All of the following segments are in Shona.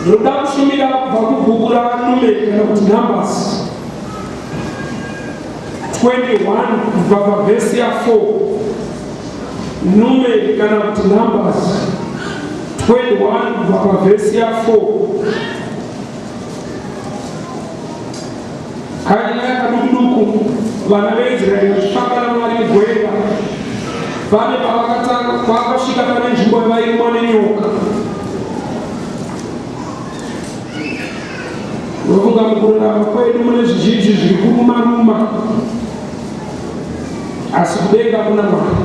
Ndoda kushimira kubva kubhuku raNume kana kuti Numbers 21 kubva pavhesi ya4. Nume kana kuti Numbers 21 kubva pavhesi ya4. Kanya kadukuduku vana veIsraeri vachifamba naMwari mugwenga. Pane pavakatanga kwakasvika pane nzvimbo yavaimwa nenyoka. Unofunga mukurarama kwedu mune zvizhinji zviri kuruma, asi kudenga kuna Mwari.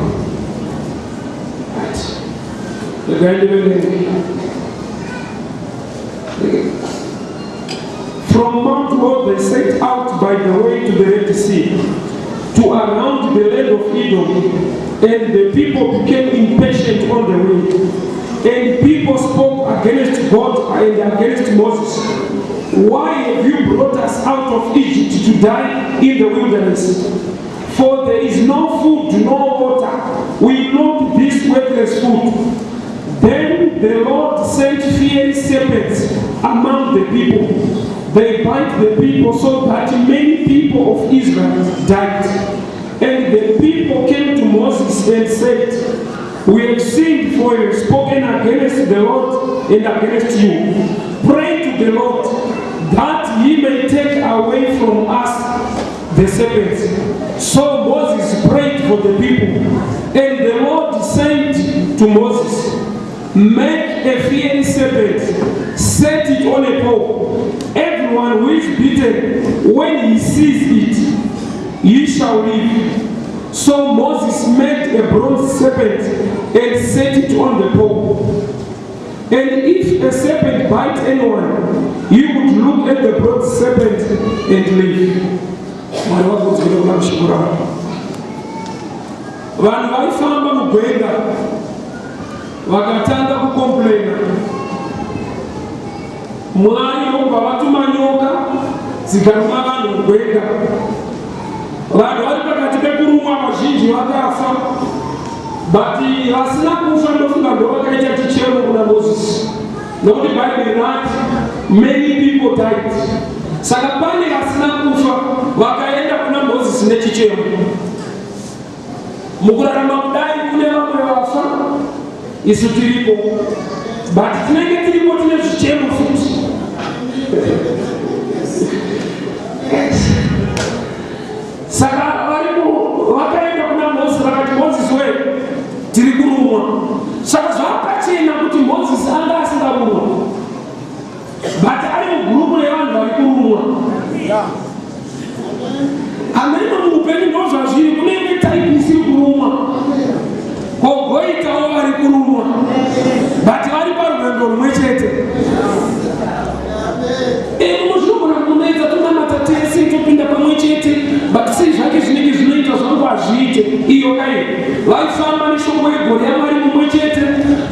From Mount Hor they set out by the way to the Red Sea, to around the land of Edom, and the people became impatient on the way. And people spoke against God and against Moses. Why have you brought us out of Egypt to die in the wilderness? For there is no food, no water. We know this worthless food. Then the Lord sent fierce serpents among the people. They bite the people so that many people of Israel died. And the people came to Moses and said, we have sinned, for we have spoken against the Lord and against you. Pray to the Lord that he may take away from us the serpents. So Moses prayed for the people. And the Lord said to Moses, make a fierce serpent, set it on a pole. Everyone who is bitten, when he sees it, he shall live. So Moses made a bronze serpent and set it on the pole. And if a serpent bites anyone, he would look at the bronze serpent and live. Vanhu vaifamba mugwenga vakatanga kukomplaina. Mwari obva vatuma nyoka dzikaruma vanhu mugwenga. Vanhu vari pakati pekurumwa vazhinji vakafa, but vasina kufa ndofunga ndovakaita chichemo kuna Moses. Nokuti Bible inati many people died. Saka pane vasina kufa vakaenda kuna Moses nechichemo. Mukurarama kudai kune vamwe vafa, isu tiripo, but tinenge tiripo tine zvichemo futi. Saka vakaenda kuna Moses vakati, Moses we tiri kurumwa. Saka zvakachena kuti Moses anga asingarumwa, but ari mugrupu revanhu vari kurumwa. Ameno muupenyu ndozvazviri, kunenge type isiri kurumwa, kogoitawo vari kurumwa, but vari parwendo rumwe chete. Munozvinogona kunetsa tonamata tese topinda pamwe chete, but sei zvake zvinenge zvinoita zvangu hazviite. Iyo kai vaifamba neshongwe yegore yaMwari mumwe chete,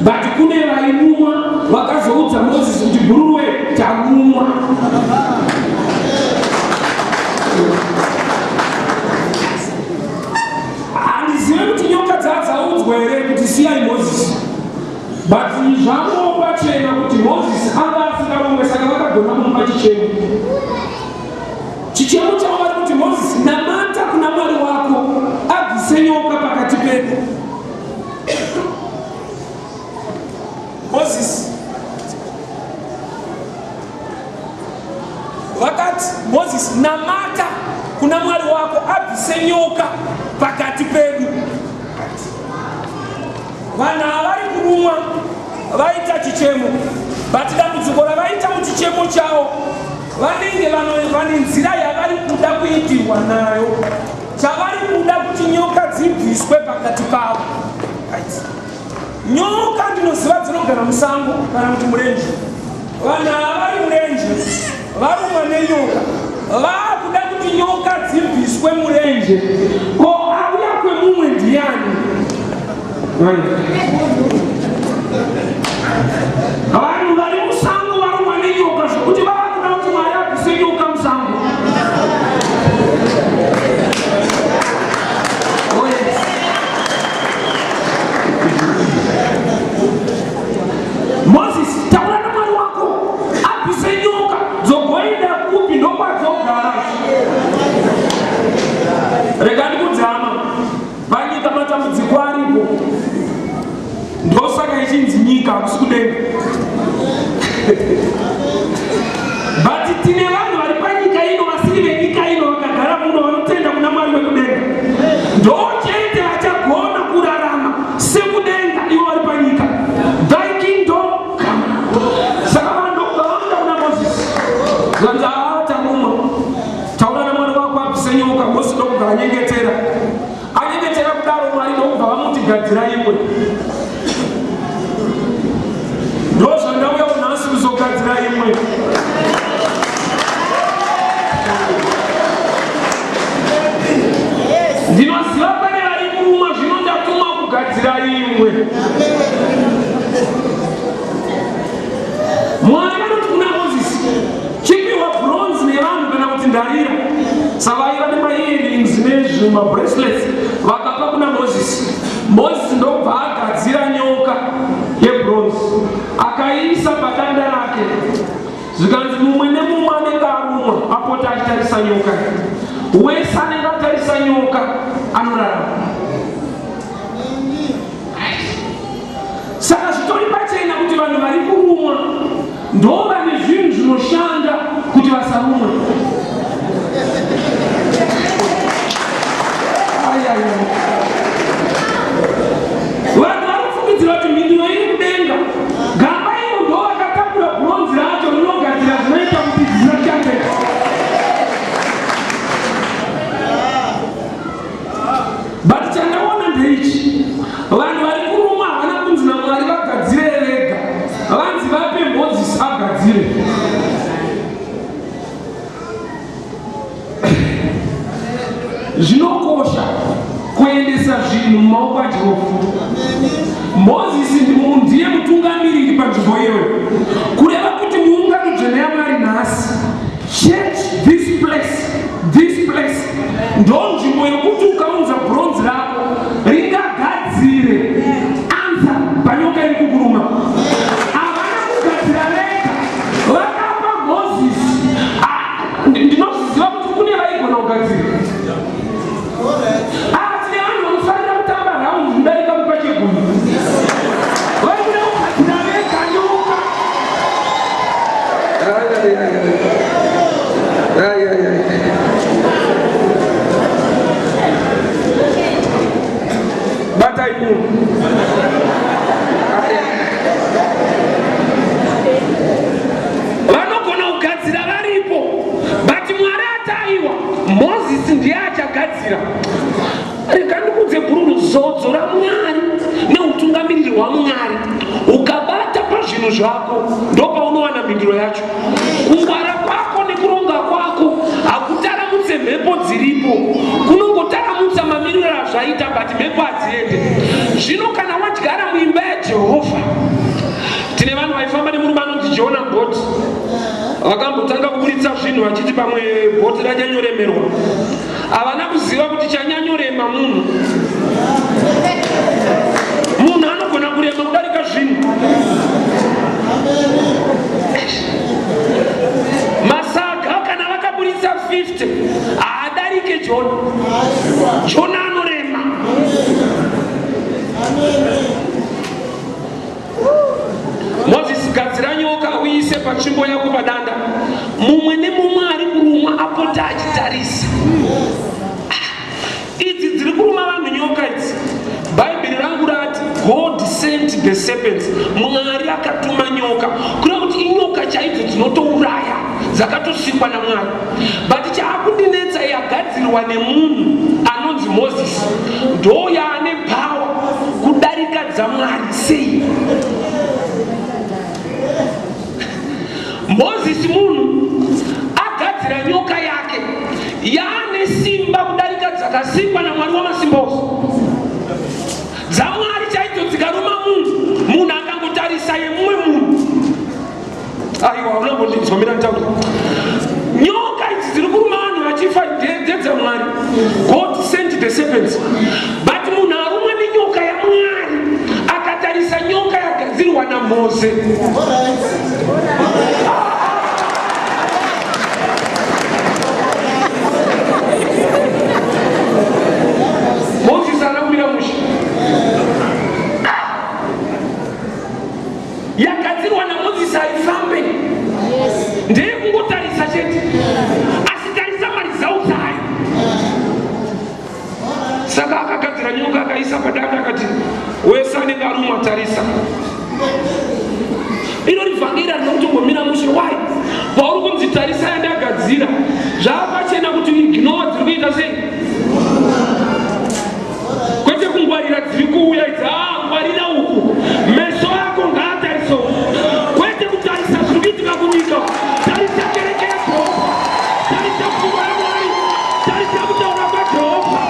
but kune vairumwa vakazoudza Moses kuti guruwe tarumwa. Handizive kuti nyoka dzadzaudzwa here kuti siyai Moses, but zvavo pachena kuti Moses anga asingarumwe, saka vakagona kumupa chichemo. Chichemo chavo vari kuti Moses, namata kuna Mwari wako abvise nyoka pakati pedu. Moses vakati, Moses, namata kuna Mwari wako abvise nyoka pakati pedu. Vanhu havari kurumwa vaita chichemo, but dambudziko ravaita muchichemo chavo vanenge vane nzira yavari kuda kuitirwa nayo. Chavari kuda kuti nyoka dzibviswe pakati pavo. Nyoka ndinoziva dzinogara musango kana kuti murenje. Vanhu havari murenje varumwa nenyoka, vakuda kuti nyoka dzibviswe murenje. Ko auya kwemumwe ndiani? Vanhu vari musango varumwa nenyoka zvokuti vavakuda kuti Mwari abvise nyoka musango. Moses, taura naMwari wako. kudenga. Bati tine vanhu vari panyika ino vasiri venyika ino vakagara muno vanotenda kuna Mwari wekudenga. Ndochete vachagona kurarama sekudenga ivo vari panyika. Thy kingdom come. Saka vanhu ndokuvawanda kuna Mozisi. Vanza tamumwa. Taura namwari wako abvise nyoka. Mozisi ndokubva anyengetera. Anyengetera kudaro Mwari ndokubva vamuti gadzira imwe. Ndozvandauya unhasi kuzogadzira imwe. Ndinoziva pane vari kuruma zvino ndatuma kugadzira imwe. Mwari vanoti kuna Mozisi, chipiwa bronze nevanhu kana kuti ndarira. Savaiva nemaearrings nezvimabracelets vakapa kuna Mozisi. Mozisi ndobva agadzira nyoka yebronze akaiisa padanda rake. Zvikanzi mumwe nemumwe anenge arumwa apota achitarisa nyoka. Wese anenge atarisa nyoka anorarama. Saka zvitori pachena kuti vanhu vari kurumwa ndova nezvinhu zvinoshanda kuti vasarumwe. Vanhu vanofungidzira kuti mhinduro iri kudenga. Gamba iro ndo vakatakura bronze racho rinogadzira zvinoita kuti zvisashande. But chandaona ndeichi, vanhu vari kuruma havana kunzi naMwari vagadzire vega. Vanzi vape Mozisi agadzire. Zvinokosha kuendesa zvinhu mumaoko aJehovha. Mozisi ndiye mutungamiriri panzvimbo iyoyo. Kureva kuti muungano dzvene yaMwari nhasi, church, this place ndo nzvimbo yokuti ukaunza bronze rako ringagadzire ansa panyoka iri kukuruma. Havana kugadzira vega, vakapa Mozisi. Ndinozviziva kuti kune vaigona kugadzira. Tine vanhu vanofanira kutamba raundi kudarika mupachegumi. Vaikuda kugadzira vega nyoka. Batai munhu. Vanogona kugadzira varipo, but Mwari ataiwa. Mozisi ndiye achagadzira. Rega ndikudze guru zodzo raMwari neutungamiriri hwaMwari. Ukabata pazvinhu zvako ndopaunowana mhinduro yacho. Kungwara kwako nekuronga kwako hakutaramutse mhepo dziripo, kunongotaramutsa mamiriro azvaita but mhepo hadziende. Zvino kana wadyara muimba yaJehovha, tine vanhu vaifamba nemurume anonzi Jona Boti. Vakambotanga kuburitsa zvinhu vachiti pamwe bhoti ranyanyoremerwa. Havana kuziva kuti chanyanyorema munhu. Munhu anogona kurema kudarika zvinhu. Masaga kana vakaburitsa 50 haadarike Jona. Jona anorema. Mozisi, gadzira nyoka uise panzvimbo yako padanda. Mumwe nemumwe ari kurumwa apota achitarisa. Idzi dziri kuruma vanhu nyoka idzi. Bhaibheri rangu rati God sent the serpents. Mwari akatuma nyoka. Kureva kuti inyoka chaidzo dzinotouraya dzakatosikwa naMwari. But chaakundinetsa yagadzirwa nemunhu anonzi Mozisi ndo yaane power kudarika dzaMwari sei. Mozisi munhu agadzira nyoka yake yaane simba kudarika dzakasikwa naMwari wamasimba ose. DzaMwari chaidzo dzikaruma munhu akangotarisa yemumwe munhu. Aiwa, unambondinzwamira ntaura. Nyoka idzi dziri kuruma vanhu vachifa ndedzaMwari. God sent the serpents. But munhu arumwe nenyoka yaMwari akatarisa nyoka yagadzirwa naMose. Moses haifambe. Ndiye kungotarisa chete. Asitarisa mali zaudzai. Saka akagadzira nyoka akaisa padanda akati wese anenge arumwa tarisa. Ino rivhangeri rinotongomira mushe wai pauri kunzi tarisa yandagadzira zvakachena kuti ignore dziri kuita sei kwete kungwarira dziri kuuya idzi ngwarira uku meso ako ngaatariso kwete kutarisa zviri kuitika kunyika tarisa kereke yaJehovha tarisa pfungwa yaMwari tarisa kutaura kwaJehovha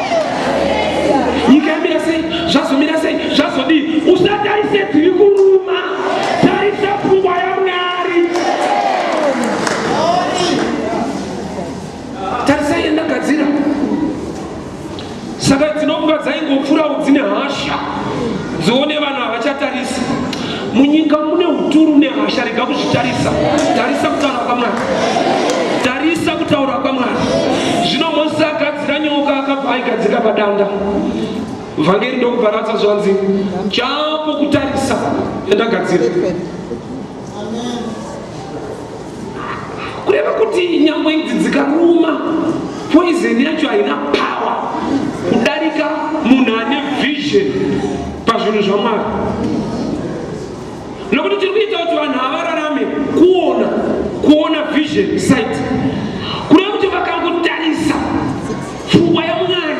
nyika yamira sei zvazomira sei zvazodii usatarise dziri kuruma tarisa pfungwa yaMwari tarisa yandagadzira saka dzinofunga dzaingopfuura dzine hasha dzione vanhu havachatarisa munyika mune uturu nehasha rega kuzvitarisa tarisa kutaura kwaMwari tarisa kutaura kwaMwari zvino Mozisi agadzira nyoka akabva aigadzika padanda vhangeri ndokubvaratsa zvanzi chapo kutarisa yandagadzira kureva kuti nyangwe idzi dzikaruma poison yacho haina power kudarika munhu ane vision pazvinhu zvaMwari nokuti tiri kuita kuti vanhu havararame kuona vision sight kureva kuti vakangotarisa pfungwa yaMwari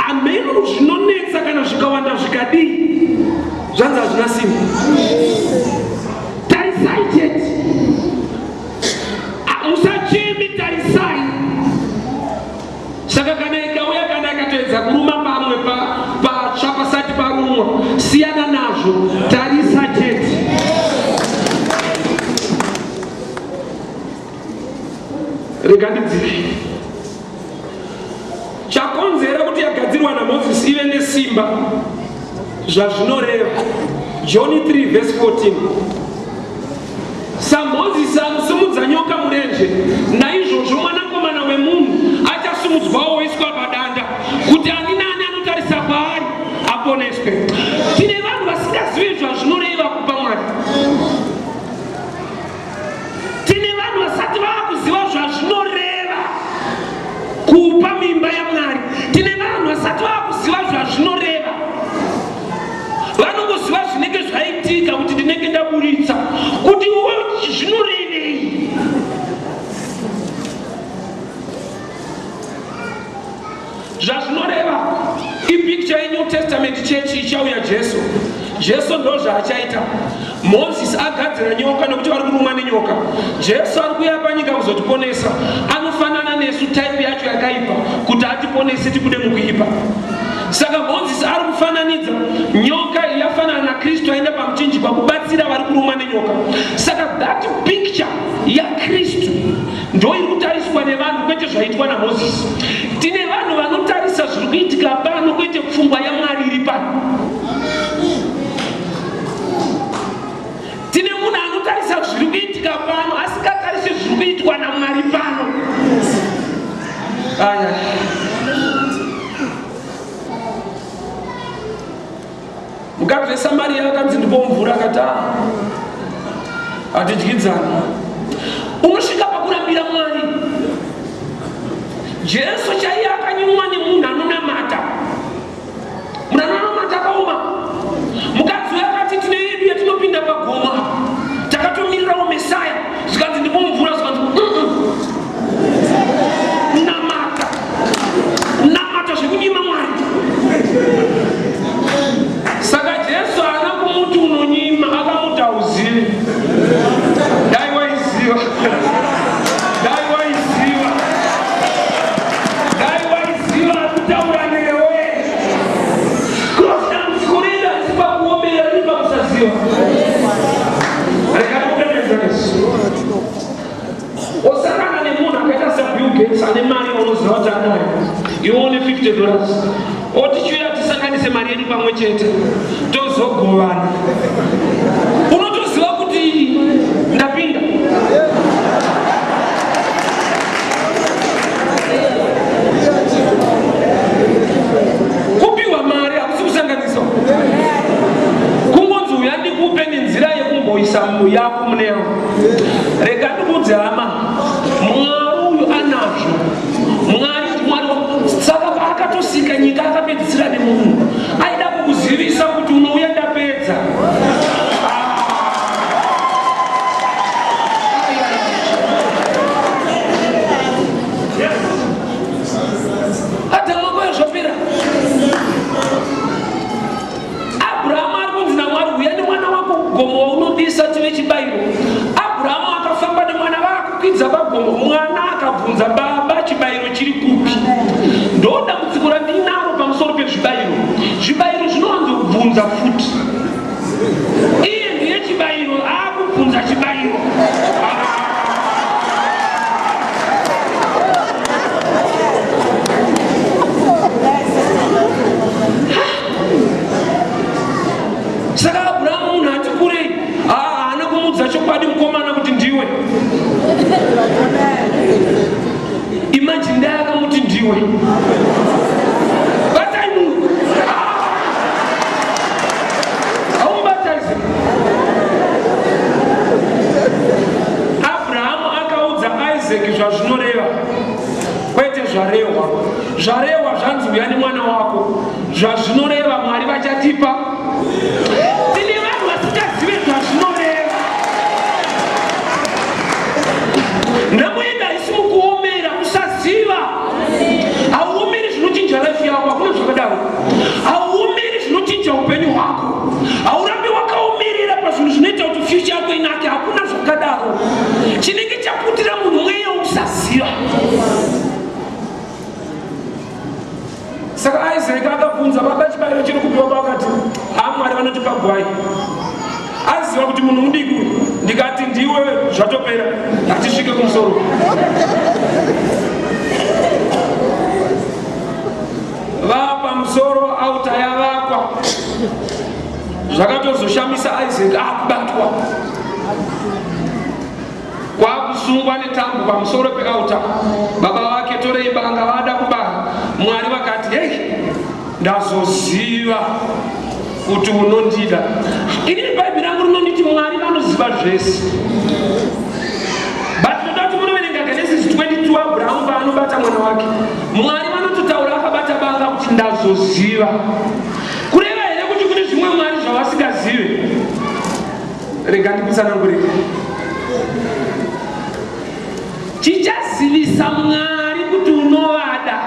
ameno zvinonetsa kana zvikawanda zvikadii zvanzi hazvina simba tarisai chete musachemi tarisai saka kana ikauya kana ikatoedza kuruma pamwe patsva pasati parumwa siyana nazvo tarisa chete rega ndidzike chakonzera kuti yagadzirwa naMozisi ive nesimba zvazvinoreva John 3:14 saMozisi anosimudza nyoka murenje naizvozvo mwanakomana wemunhu achasimudzwawo oiswa padanda kuti ani nani anotarisa kwaari aponeswe. Tine vanhu vasingazivi zvazvinoreva kupa Mwari. Tine vanhu vasati vakuziva zvazvinoreva kupa mimba yaMwari. Tine vanhu vasati vakuziva zvazvinoreva vanongoziva zvinenge zvaitika kuti ndinenge ndaburitsa kuti uwe zvinorevei. Zvazvinoreva ipicture yeNew Testament church ichauya Jesu ndo zvaachaita. Moses agadzira nyoka nokuti vari kurumwa nenyoka. Jesu ari kuuya panyika kuzotiponesa. Anofanana nesu type yacho yakaipa kuti atiponese tibude mukuipa. Saka Moses ari kufananidza nyoka yafanana naKristu aenda pamuchinjikwa kubatsira vari kurumwa nenyoka. Saka that picture yaKristu ndo iri kutariswa nevanhu kwete zvaitwa naMozisi. Tine vanhu vanotarisa zviri kuitika pano kwete pfungwa yaMwari iri pano. Tine munhu anotarisa zviri kuitika pano asingatarisi zviri kuitwa naMwari pano. Aya. Mukadzi weSamaria akanzi ndipomvura akati atidyidzana. Unosvika pakurambira Mwari. Jesu chaiye akanyimwa nemunhu anonamata. Munhu anonamata akaoma. Mukadzi uyu akati tine yedu yatinopinda pagoma. Takatomirirawo Mesaya. Zvikanzi ndipomvura zvikanzi namata zvekunyima Mwari. Saka Jesu haana kumuti unonyima akamuti hauzivi. Dai waiziva. Dai waiziva. Dai waiziva kutaura newe. Cross kurida sipa kuombera lipa kusaziva. Reka kupendeza Yesu. Osakana nemunhu akaita saBill Gates ane mari unoziva kuti anayo. Ione $50. Otichiuya tisanganise mari yedu pamwe chete tozogovana. Unotoziva kuti ndapinda. Kupiwa mari hakusi kusanganisa. Kungonzi uya ndikupe nenzira yekungo moisa yako muneo rega ndikudze hama Mwari uyu anazvo Mwari saka akatosika nyika akapedzisira nemunhu aida kukuzivisa kuti unouya ndapedza zvopera Abrahamu ari kunzi naMwari uya nemwana wako gomo unodisa tive chibayiro. Abrahamu akafamba nemwana vakukwidza pagomo, mwana akabvunza baba chibayiro chiri kupi. Ndoda dambudziko randinaro pamusoro pezvibayiro. Zvibayiro zvinowanzobvunza futi. Iye ndiye chibayiro akubvunza chibayiro. Saka Abrahamu munhu ati kurei haana kumudza chokwadi mukomana kuti ndiwe. Imagine ndai akamuti ndiwe. Batai munhu. Haumubatazi. Abrahamu akaudza Isaac zvazvinoreva. Kwete zvarehwa. Zvarehwa zvanzi uya nemwana wako. Zvazvinoreva Mwari vachatipa. Tine vanhu vasingazive zvazvinoreva. Ndamuenda isi mukuomera usaziva. Hauomeri zvinochinja life yako, hakuna zvakadaro. Hauomeri zvinochinja upenyu hwako. Haurambi wakaomerera pazvinhu zvinoita kuti future yako inake, hakuna zvakadaro. Chinenge chaputira munhu mweya usaziva. Saka Isaac akabvunza baba chibayiro chiri kupiwa pakati Mwari vanotipa gwai. Aziva kuti munhu mudiki ndikati ndiwe zvatopera hatisvike kumusoro. Pamusoro auta yavakwa. Zvakatozoshamisa Isaac akubatwa. Kwakusungwa netambo pamusoro peauta. Baba vake torei banga vada kubara. Mwari vakati hey, ndazoziva kuti unondida. Ini Bhaibheri rangu rinonditi Mwari vanoziva zvese. But ndoda kuti munoverenga Genesis 22 Abrahamu paanobata mwana wake. Mwari vanototaura akabata banga kuti ndazoziva. Kureva here kuti kune zvimwe Mwari zvavasingazive. Rega ndikutsanangurire. Chichazivisa Mwari kuti unovada.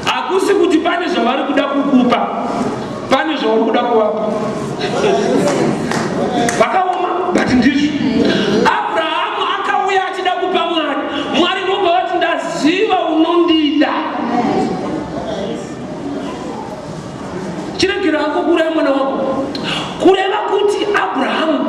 Akusi kuti pane zvavari kuda kukupa, pane zvavari kuda kuvapa. Vakaoma but ndizvo. Abrahamu akauya achida kupa Mwari. Mwari ndobva vati ndaziva unondida. Chiregera hako kureva mwana wako. Kureva kuti Abrahamu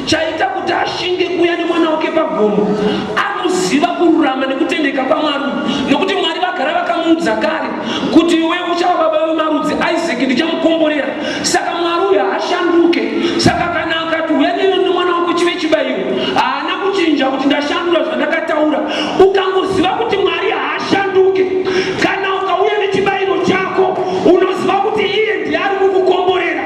chaita kuti ashinge kuya nemwana wake pagomo. Anoziva kururama nekutendeka paMwari. Nokuti Mwari vagara vakamuudza kare kuti iwe uchava baba vemarudzi, Isaac ndichamukomborera. Saka Mwari uyu haashanduke. Saka kana akati uya nemwana wako chive chibayiro, haana kuchinja kuti ndashandura zvandakataura. Ukangoziva kuti Mwari haashanduke, kana ukauya nechibayiro chako unoziva kuti iye ndiye ari kukukomborera.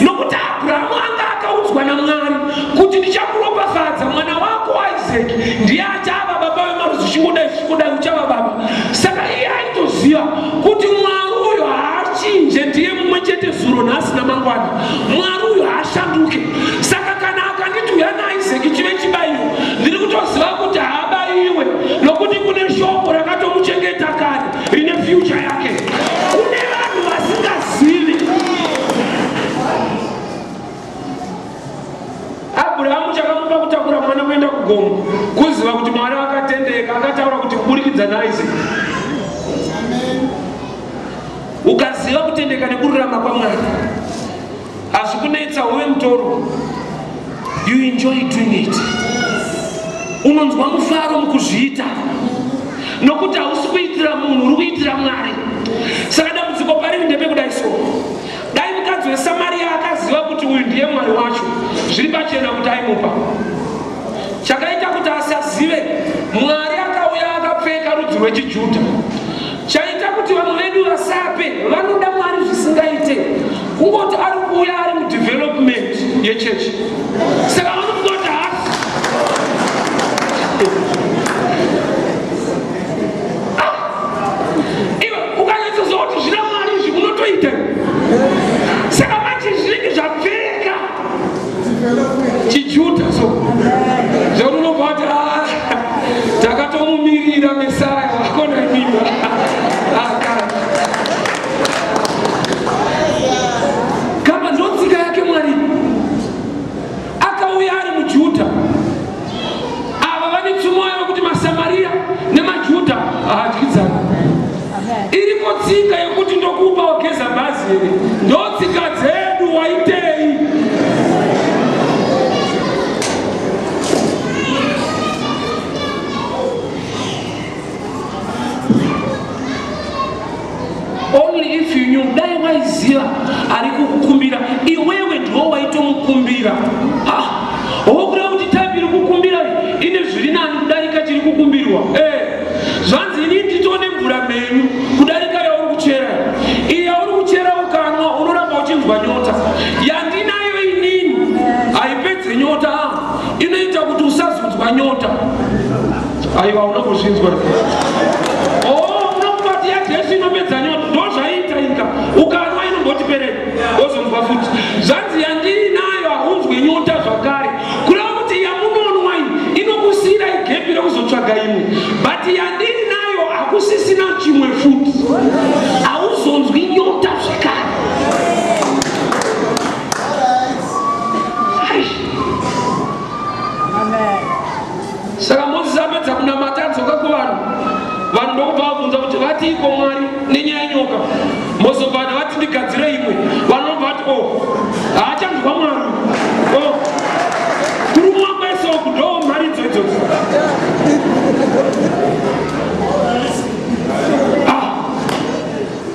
Nokuti Abrahamu anga akaudzwa naMwari kuti ndichakuropafadza mwana wako Isaac ndiye achava baba vemarudzi, chingodai uchava baba. Saka iye aitoziva kuti Mwari uyu haachinje, ndiye mumwe chete zuro nhasi namangwana. Mwari uyu haashanduke. Saka kana akanditi uya naIsaac chive chibayiro, ndiri kutoziva kuti haabayiwe, nokuti kune shoko rakatomuchengeta kare rine future yake. Kune vanhu vasingazivi. Abrahamu chakamupa kutakura mwana kuenda kugomo, kuziva kuti Mwari akatendeka, akataura kuti kuburikidza naIsaac. Ukaziva kutendeka nekururama kwaMwari, hazvikunetsa uve mutoro. You enjoy doing it. Unonzwa mufaro mukuzviita. Nokuti hausi kuitira munhu, uri kuitira Mwari. Saka dambudziko pariri ndepekudai so. Dai mukadzi weSamaria akaziva kuti uyu ndiye Mwari wacho, zviri pachena kuti aimupa. Chakaita kuti asazive, Mwari akauya akapfeka rudzi rwechiJudha. Chaita kuti vanhu vedu vasape, vanoda Mwari zvisingaite. Kungoti ari kuuya ari mudevelopment yechechi. Saka vanofunda hasi iwe ukanyatsozooti zvina mari izvi unotoita. Saka manje zvinenge zvapfeka chijuta so zvekuti unobva kuti takatomumirira Mesaya wakona mimba. Kama ndotsika yake Mwari akauya ari muJudha. Ava vane tsumo yavo kuti maSamaria nemaJudha ahadyidzana. Iripo tsika yekuti ndokupa wageza bhazi here, ndotsika dzedu waitei. Only if you knew dai waiziva ari kukukumbira iwewe ndiwo waitomukumbira. Wokuda kuti taimi iri kukumbira ine zviri nani kudarika chiri kukumbirwa. Zvanzi ini nditone mvura menyu kudarika yauri kuchera. Iyi yauri kuchera ukanwa unoramba uchinzwa nyota. Yandinayo inini haipedze nyota, inoita kuti usazonzwa nyota. Aiwa unongozvinzwa. Unongoti yajesu inopedza nyota. Ukanwa inongoti perere wozonzwa futi. Zvanzi yandiri nayo haunzwi nyota zvakare. Kureva kuti yamunonwa iyi inokusiyira igepi rekuzotsvaga imwe. But yandiri nayo hakusisina chimwe futi. Hauzonzwi nyota zvakare. Saka Mozisi apedza kunamata adzoka kuvanhu. Vanhu ndokubva vabvunza kuti vatiko Mwari nenyaya yenyoka. Mozobva vati ndigadzire imwe. Vanhu vobva vati haachanzwa Mwari. Kurumwa kwese uku ndo mhari idzodzo.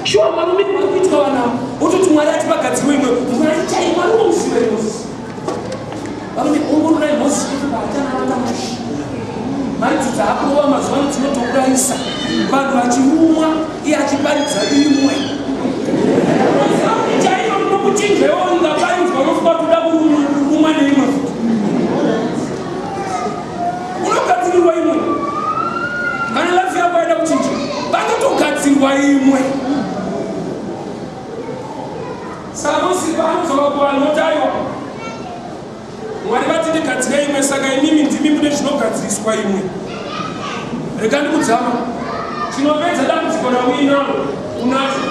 Shuwa marume kuitwa vana utoti Mwari ati pagadzirwe imwe. Mwari chaimwa unomuziva Mozisi. Varume ongororai Mozisi kuti vaatana mashi. Mari dzaakurova mazuva ano dzinotourayisa. Vanhu vachirumwa iye achiparidza imwe. Chaiyo ndinokuchinjewo ungaparidzwa unofunga kuda kurumwa neimwe. Unogadzirirwa imwe. Kana lafi yako yaida kuchinja, vanotogadzirwa imwe. Saka Mozisi paanozoka kuvanhu otaiwa Mwari vati ndigadzire imwe, saka inimi ndimi mune zvinogadziriswa imwe. Rega ndikudzama chinopedza dambudziko rawinaro unacho.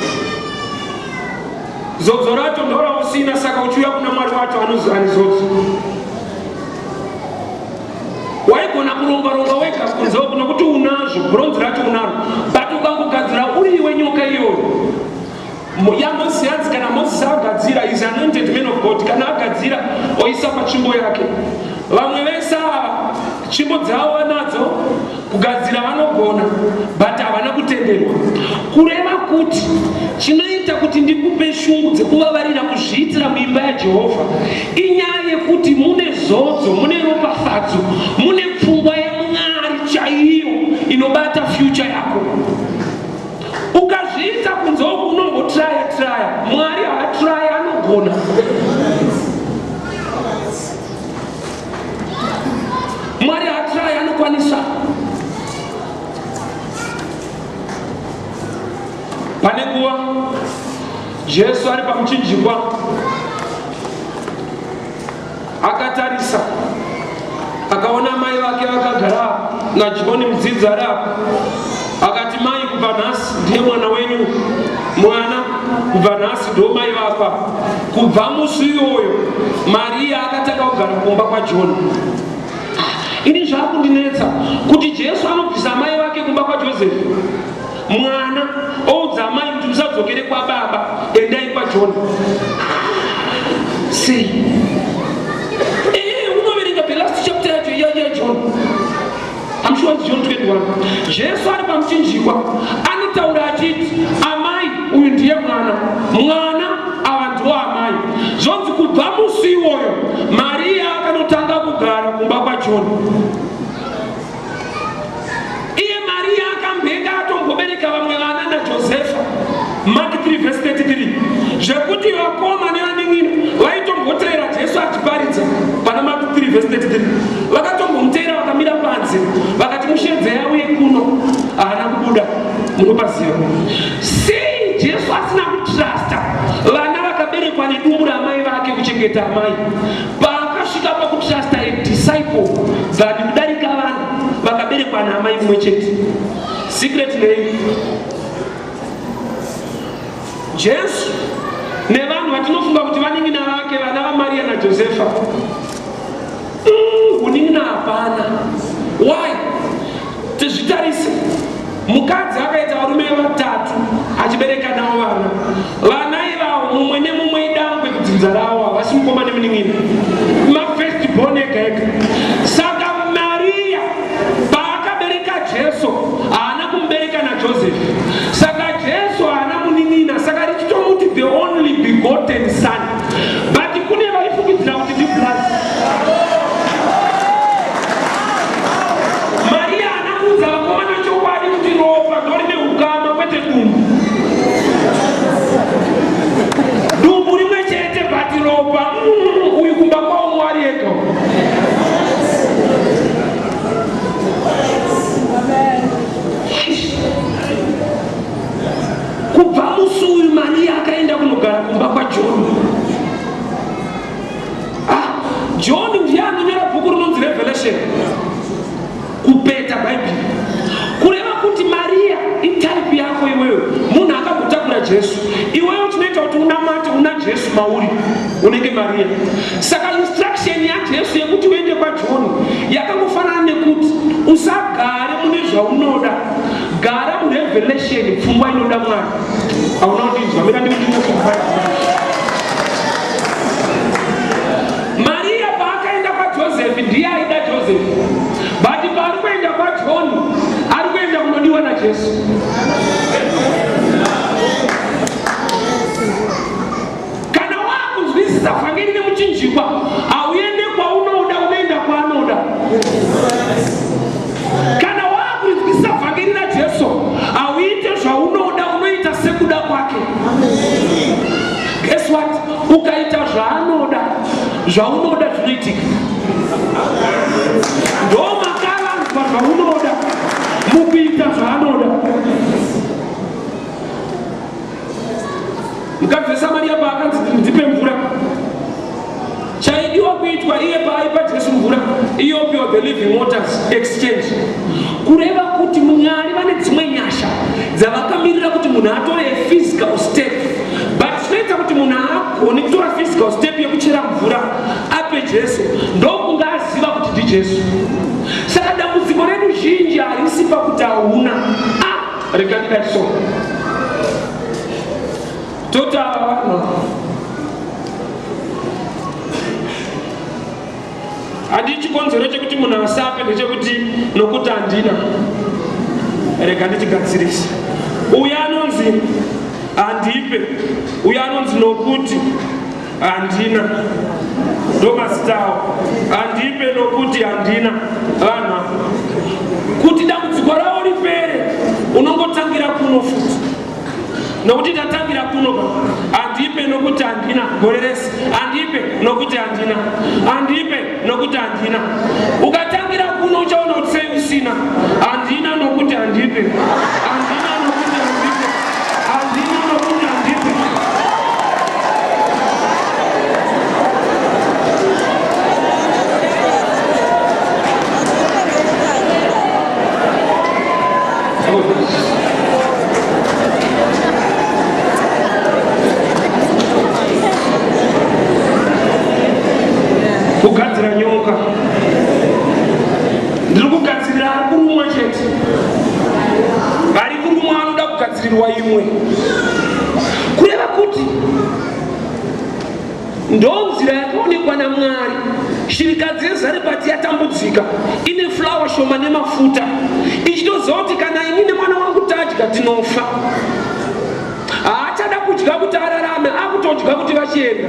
Zodzo racho ndora usina, saka uchiuya kuna Mwari wacho anoziva nezodzi. Waigona kuromba wega kunzewo kuno kuti unazvo, bronzi racho unaro, but ukangogadzira uri iwe nyoka iyoyo. Mozisi yanzi kana Mozisi agadzira is anointed man of God. Kana agadzira oisa patsvimbo yake. Vamwe vese ava tsvimbo dzavo vanadzo kugadzira vanogona, but havana kutenderwa. Kureva kuti chinoita kuti ndikupe shungu dzekuvavarira kuzviitira muimba yaJehovha inyaya yekuti mune zodzo, mune ropafadzo, mune pfungwa yaMwari chaiyo inobata future yako. Ukazviita kunze uku unongotraya. Mwari haatraya, anogona. Mwari haatraya, anokwanisa. Pane nguva Jesu ari pamuchinjikwa akatarisa akaona mai vake vakagara naJoni mudzidzi ari apa. Akati, mai, kubva nhasi ndiye mwana wenyu, mwana kubva nhasi ndo mai vapa. Kubva musi iyoyo Maria akatanga kugara kumba kwaJoni. Ini zvakundinetsa kuti Jesu anobvisa mai vake kumba kwaJosefu, mwana oudza mai kuti musadzokere kwababa, endai kwaJoni. Sei unoverenga the last chapter yaJoni. I'm sure it's John 21. Jesu ari pamuchinjikwa anotaura achiti, amai uyu ndiye mwana, mwana ava ndiwo amai. Zvonzi kubva musi iwoyo Maria akanotanga kugara kumba kwaJoni. Iye Maria akambenge atombobereka vamwe vana naJosefa. Mark 3 verse 33. Zvekuti vakoma nevaning'ino vaitomboteera Jesu achipari verse 33 vakatombomuteera vakamira panze vakati mushedze yauye kuno haana kubuda munopaziva sei Jesu asina kutrasta vana vakaberekwa nedumbu ramai vake kuchengeta amai paakasvika pakutrasta disciple dzati kudarika vana vakaberekwa naamai mumwe chete. Secret nei Jesu nevanhu vatinofunga kuti vaning'ina vake vana vaMaria naJosefa kuning'ina hapana. Why? Tizvitarise mukadzi akaita varume vatatu achibereka navo vana ivavo mumwe nemumwe idangwe kudzinza ravo havasi mukoma nemuning'ina mafirst born ega ega. Saka Maria paakabereka Jesu haana kumubereka naJosefa. Saka Jesu haana muning'ina. Saka richitomuti the only begotten son. But kune vaifukidzira kuti ndi blood. Maria haana kuudza vakomana chokwadi kuti ropa ndorine ukama kwete dumbu. Dumbu rimwe chete but ropa uyu kumba kwawo Mwari ega. Kubva musi uyu Maria akaenda kunogara kumba kwaJohn. John ndiye anonyora bhuku rinonzi Revelation kupeta Bhaibheri. Kureva kuti Maria itype yako iwewe, munhu akagotakura Jesu. Iwewe chinoita kuti unamate una Jesu mauri unenge Maria. Saka instruction yaJesu yekuti uende kwaJohn yakangofanana nekuti usagare mune zvaunoda, gara muRevelation, pfungwa inoda Mwari. Hauna kundinzwa mira ndikuti Maria paakaenda kwaJoseph ndiye aida Joseph, but paari kuenda kwaJohn ari kuenda kunodiwa naJesu. Kana wakunzwisisa vhangeri nemuchinjikwa hauende kwaunoda, unoenda kwaanoda. Kana wakunzwisisa vhangeri naJesu hauite zvaunoda, unoita sekuda kwake. Guess what? Ukaita zvaanoda, zvaunoda zvinoitika. Ndomakavanzwa zvaunoda mukuita zvaanoda. Mukadzi weSamaria paakanzi ndipe mvura, chaidiwa kuitwa iye paaipa Jesu mvura, iyopiwa the living waters exchange. Kureva kuti muMwari vane dzimwe nyasha dzavakamirira kuti munhu atore physical step, but zvinoita kuti munhu haagoni kutora physical step yekuchera mvura ape Jesu ndokunge aziva kuti ndiJesu. Saka dambudziko redu zhinji harisi pakuti hauna rekandidati so toti ava vanhu hadi chikonzero chekuti munhu asape ndechekuti nokuti handina. Rega ndichigadzirise. Uyu anonzi handipe, uyu anonzi nokuti handina. Ndomazita awo. Handipe nokuti handina. Vanhu kuti dambudziko ravo ripere unongotangira kuno futi. Nokuti tatangira kuno handipe nokuti handina. Goreresi handipe nokuti handina. Handipe nokuti handina. Ukatangira kuno uchaona kuti sei usina. Handina nokuti handipe. Handina nokuti handipe. Handina nokuti handipe. Kugadzira nyoka ndiri kugadzirira ari kurumwa chete, vari kurumwa anoda kugadzirirwa imwe. Kureva kuti ndonzira yakaonekwa naMwari. Shirikadzi yeZarepati yatambudzika, ine fulawa shoma nemafuta, ichitoziva kuti kana ini nemwana wangu tadya tinofa. Haachada kudya kuti ararame, akutodya kuti vachienda.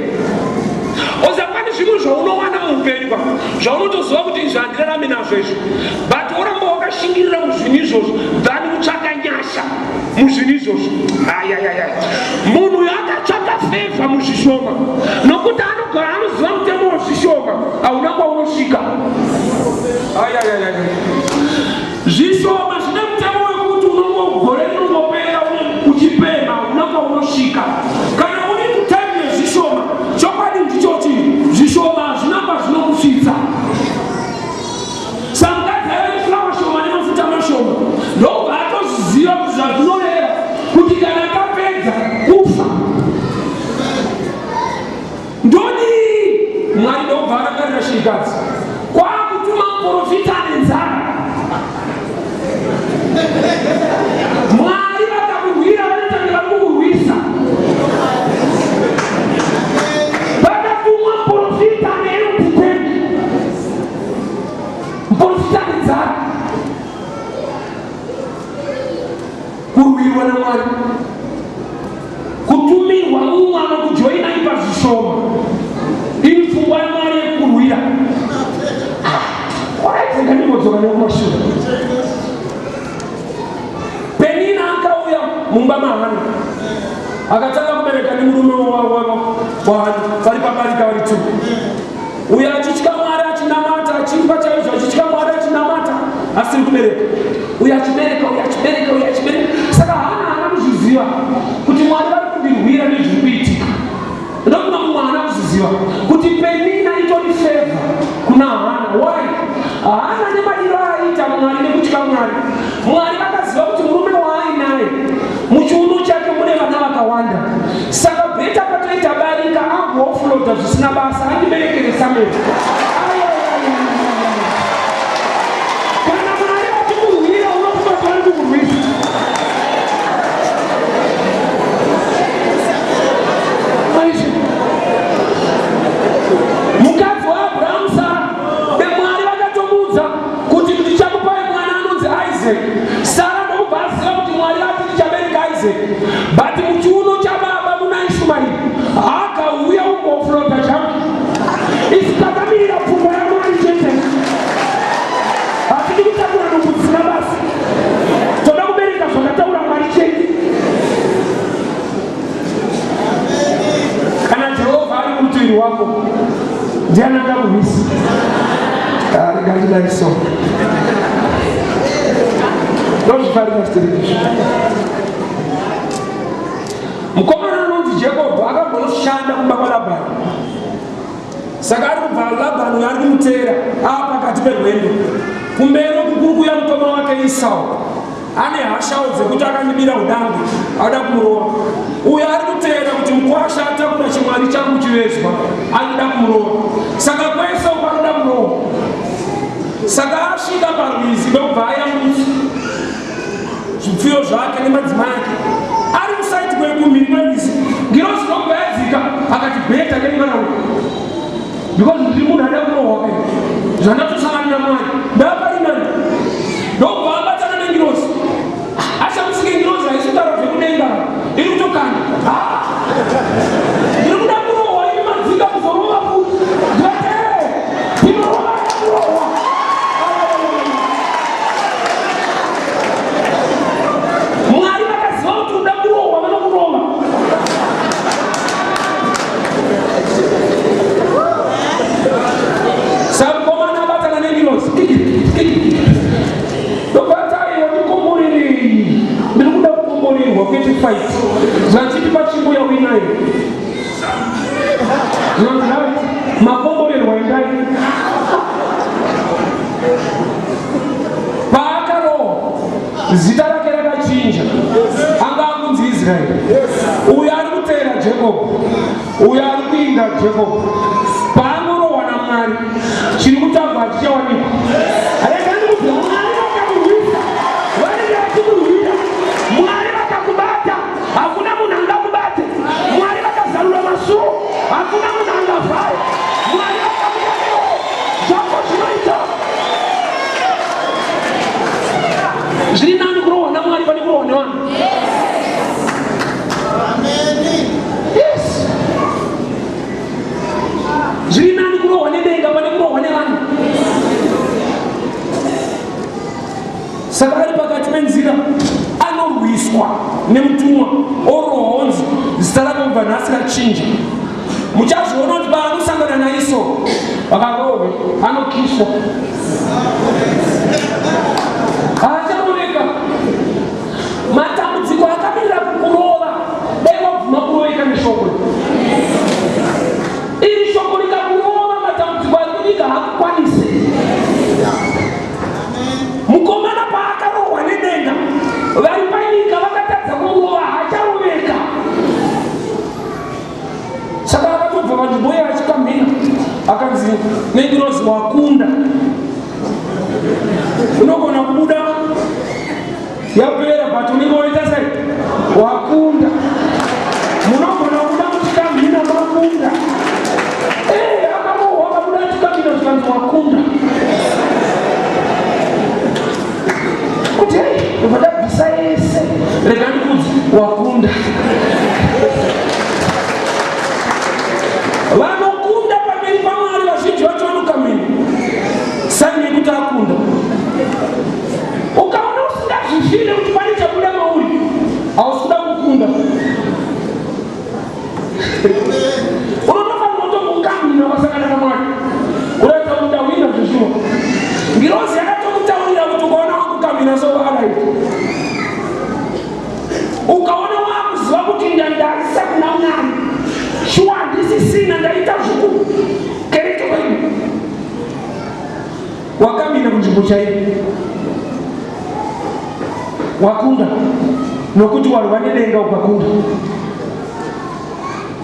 Ozapani zvinhu zvaunowana muupenyu zvaunotoziva kuti izvi handirarame nazvo izvo, but oramba wakashingirira muzvinhu izvozvo than kutsvaka nyasha muzvinhu izvozvo. Munhu uyu akatsvaka favor muzvishoma, nokuti anogara anoziva mutemo wezvishoma hauna kwaunosvika. zvishoma zvine mutemo wekuti unongogore unongopera uchipema unonga unosvika. Kana uri kutaimi yezvishoma, chokwadi ndichoti zvishoma zvinamba zvinokusvitsa. Samukadzi ave mufulawa shoma nemafuta mashoma ndobva atozviziva kuti zvazvinoreva kuti kana tapedza kufa ndoni Mwari ndobva arakarira chirikadzi kwakutuma muprofita nenzara. Mwari vakakurwira vanotangira kukurwisa. Vakatumwa muprofita neerutitemi, muprofita nenzara, kurwirwa naMwari, kutumirwa mumwe anokujoina ipazvishoma. Ini pfungwa yaMwari yekurwira waitenga ndimodzoka nekumashure. Penina akauya mumba maHana akatanga kubereka nemurume waHana vari pabarika vari tu. Uyo achitya Mwari achinamata achimba chaizvo achitya Mwari achinamata asiri kubereka. Uyo achibereka uyo achibereka uyo achibereka. Saka Hana haana kuzviziva kuti Mwari vari kundirwira nezviri kuitika. Ndokuna mumwe haana kuzviziva kuti Penina itori feva kuna Hana. Why? Hana nemadiro aiita Mwari nekutya Mwari. Mwari vakaziva kuti murume waainaye muchiuno chake mune vana vakawanda. Saka bheta patoita barika agofloda zvisina basa andiberekere Samueri. Kana Mwari vachikurwira unokuva vari kukurwisa. Mukadzi waAbhurahamu Sara Mwari vakatomuudza kuti ndichakupai mwana anonzi Isaac. Sara ndobva aziva kuti Mwari vati ndichabereka Isaac, but muchiuno chababa muna Ishumairi akauya ungofloda chake. Isi takamirira pfungwa yaMwari chete. Hatidi kutakura nokudzina basi, toda kubereka zvakataura Mwari chete. Kana Jehovha ari kurutivi rwako ndiani angakurwisa? Ngatidayiso ndozvifarira chiterevizhi. Mukomana anonzi Jacob akagonoshanda kumba kwaLabhani. Saka ari kubva Labhani ari kumutera pakati perwendo. Kumberi kukuru kuya mukoma wake Esau ane hashawo dzekuti akandibira udangwe auda kumurova. Uyo ari kutera kuti mukwasha atakura chimwari changu chivezwa anoda kumurova. Saka kwaEsau panoda kumurova. Saka asvika parwizi ndobva ayambusa zvipfuyo zvake nemadzimai ake. Ari kusaiti kwekumhiri kwerwizi ngirozi ndobva yadzika akati bheta nemwana uyu because ndiri munhu ada kurohwa kai zvandatosangana naMwari ndaparinani. Ndobva abatana nengirozi ashamusike ngirozi haisi kutaura zvekudenga iri kutokanda ndiri kuda kurohwa ini madzika kuzorova futi ndate ndinorova kurohwa. Mwari vakaziva kuti uda kurohwa vanokurova. Samukomana abatana nengirozi ndobvataiwa ndikomborerei ndiri kuda kukomborerwa kwete fight zvachiti pachimbo yawinayo zvinonzi makomborerwa endai. Paakarohwa zita rake rakachinja anga akunzi Israeri. Uyo ari kutera Jacob, uyo ari kuinda Jacob. Paanorohwa naMwari chiri kutagwa chichawanikwa. Mwari vakakurwisa, vanenge vachikurwira. Mwari vakakubata, hakuna munhu angakubate. Mwari vakazarura masuo, hakuna munhu angavhara. Mwari vakamira newe, zvako zvinoita. Zviri nani kurohwa naMwari pane kurohwa nevanhu. Yes. Zviri nani kurohwa nedenga pane kurohwa nevanhu. Saka ari pakati penzira anorwiswa nemutumwa orohonzi zita rake kubva nhasi rachinja. muchazviona kuti paanosangana naiso vakarohwe anokishwa hachaoneka. Matambudziko akamirira kukurova dai wabvuma kuroveka neshoko iri shoko rikakurova matambudziko ari kunyika hakukwanise. Mukomana paakarohwa nedenga vari panyika vakatadza kurova hacharoveka. Saka akatobva panzvimbo iye achikamhina akanzi Mengirozi wakunda, unogona kubuda yapera but unenge waita sei wakunda. Munogona kuda kuchikamhina makunda akarohwa akabuda chikamhina chikanzi wakunda kuti hei vadabvisa yese rega ndikudzi wakunda. Vanokunda pamberi paMwari vazhinji vacho vanokamhina saini yekuti akunda. Ukaona usingazvishile kuti pane chabuda mauri hausuda kukunda unotofanira kutombokamhina wasangana naMwari kuratidza kuti ndawina zvezvino. Ngirozi yakatokutaurira kuti ukaona wakukamhina sovaraiti ukaona wakuziva kuti ndandarisa kuna Mwari shuwa handisisina ndaita zvikuru kereke kwedu wakamhina kunzvimbo chaiyo wakunda nokuti warwa nedenga ukakunda.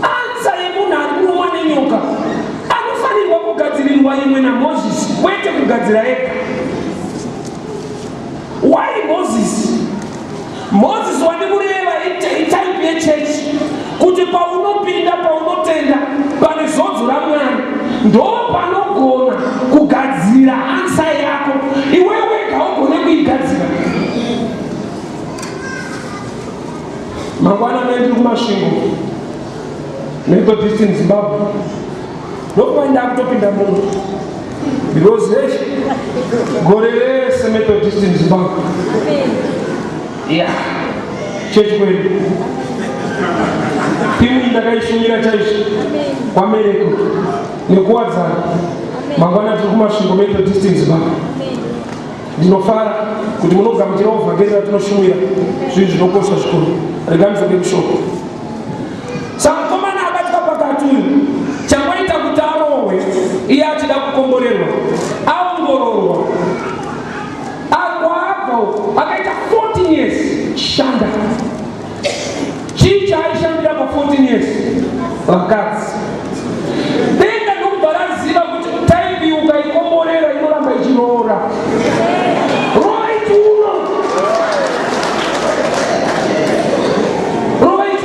Ansa yemunhu ari kurumwa nenyoka anofanirwa kugadzirirwa imwe naMozisi kwete kugadzira ega. Why Moses? Moses wadi kureva itaipi yechechi kuti paunopinda paunotenda pane zodzo raMwari ndo panogona kugadzira ansa yako iwe wega ugone kuigadzira. Mangwana naendiri kumasvingo Methodist in Zimbabwe ndokuvaenda kutopinda munhu because gore rese Methodist in Zimbabwe chechi kwedu timu ndakaishumira chaizvo kwamereko nekuwadzana. Mangwana tiri kumasvingo Methodist in Zimbabwe. Ndinofara kuti munogamuchira uvhangeri ratinoshumira zvinhu zvinokosha zvikuru. Reganizoke kushoko. Saka mukomana abatika pakati uyu changoita kuti arohwe iye achida kukomborerwa aongororwa agwabva akaita 14 years shanda. Chii chaaishandira pa14 years? Vakadzi. Denga ndokubva raziva kuti taipi ukaikomborera inoramba ichiroora. Right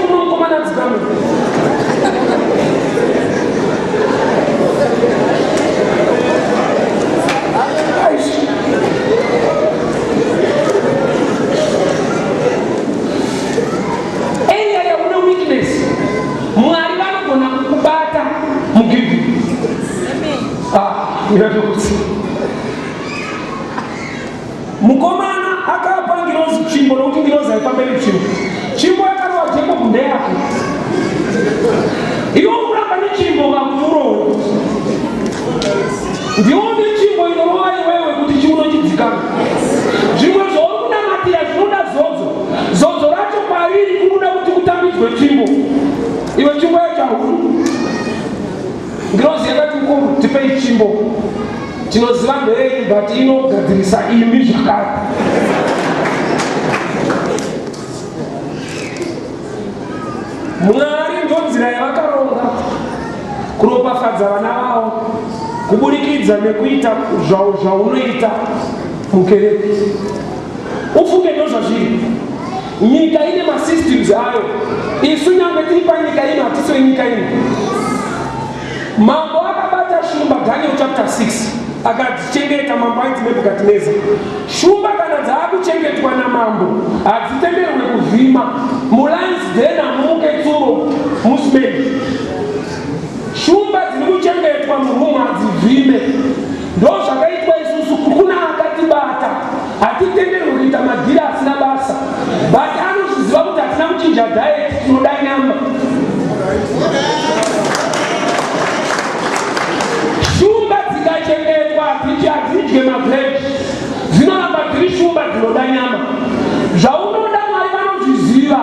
uno mukomana dzikame eya une weakness Mwari vanogona kukubata mugivi. Iratokuti mukomana akapa Ngirozi chimbo nokuti Ngirozi haipamberi chimbo yakarova Jacob ndeyake iwo kuramba nechimbo kakuturowe ndione chimbo inorova iwewe kuti chiuno chidzikana. Zvimwe zvauri kunamatira zvinoda zodzo racho pariri kunoda kuti kutambidzwe chimbo iwe chimbo yacho hauri. Ngirozi yakati tipei chimbo tinoziva ndeyei but inogadzirisa imi zvakare. Mwari ndonzira yavakaronga kuropafadza vana vavo kuburikidza nekuita zvaunoita mukereke. Ufunge ndozvazviri. Nyika ine masystems ayo. Isu nyange tiri panyika ino hatisi wenyika ino. Mambo akabata shumba Daniel chapter 6 akadzichengeta mambo ainzi Nebukadhineza. Shumba kana dzaakuchengetwa namambo hadzitenderwe kuvhima. Mulanzi dhena muke tsuro musmeni. Shumba dziri kuchengetwa murumu hadzivhime. Ndo zvakaitwa isusu kuna akatibata hatitenderwe kuita madhiri asina basa but anozviziva kuti hatina kuchinja diet tinoda nyama. kudye mavheji dzinoramba dziri shumba dzinoda nyama. Zvaunoda Mwari vanozviziva.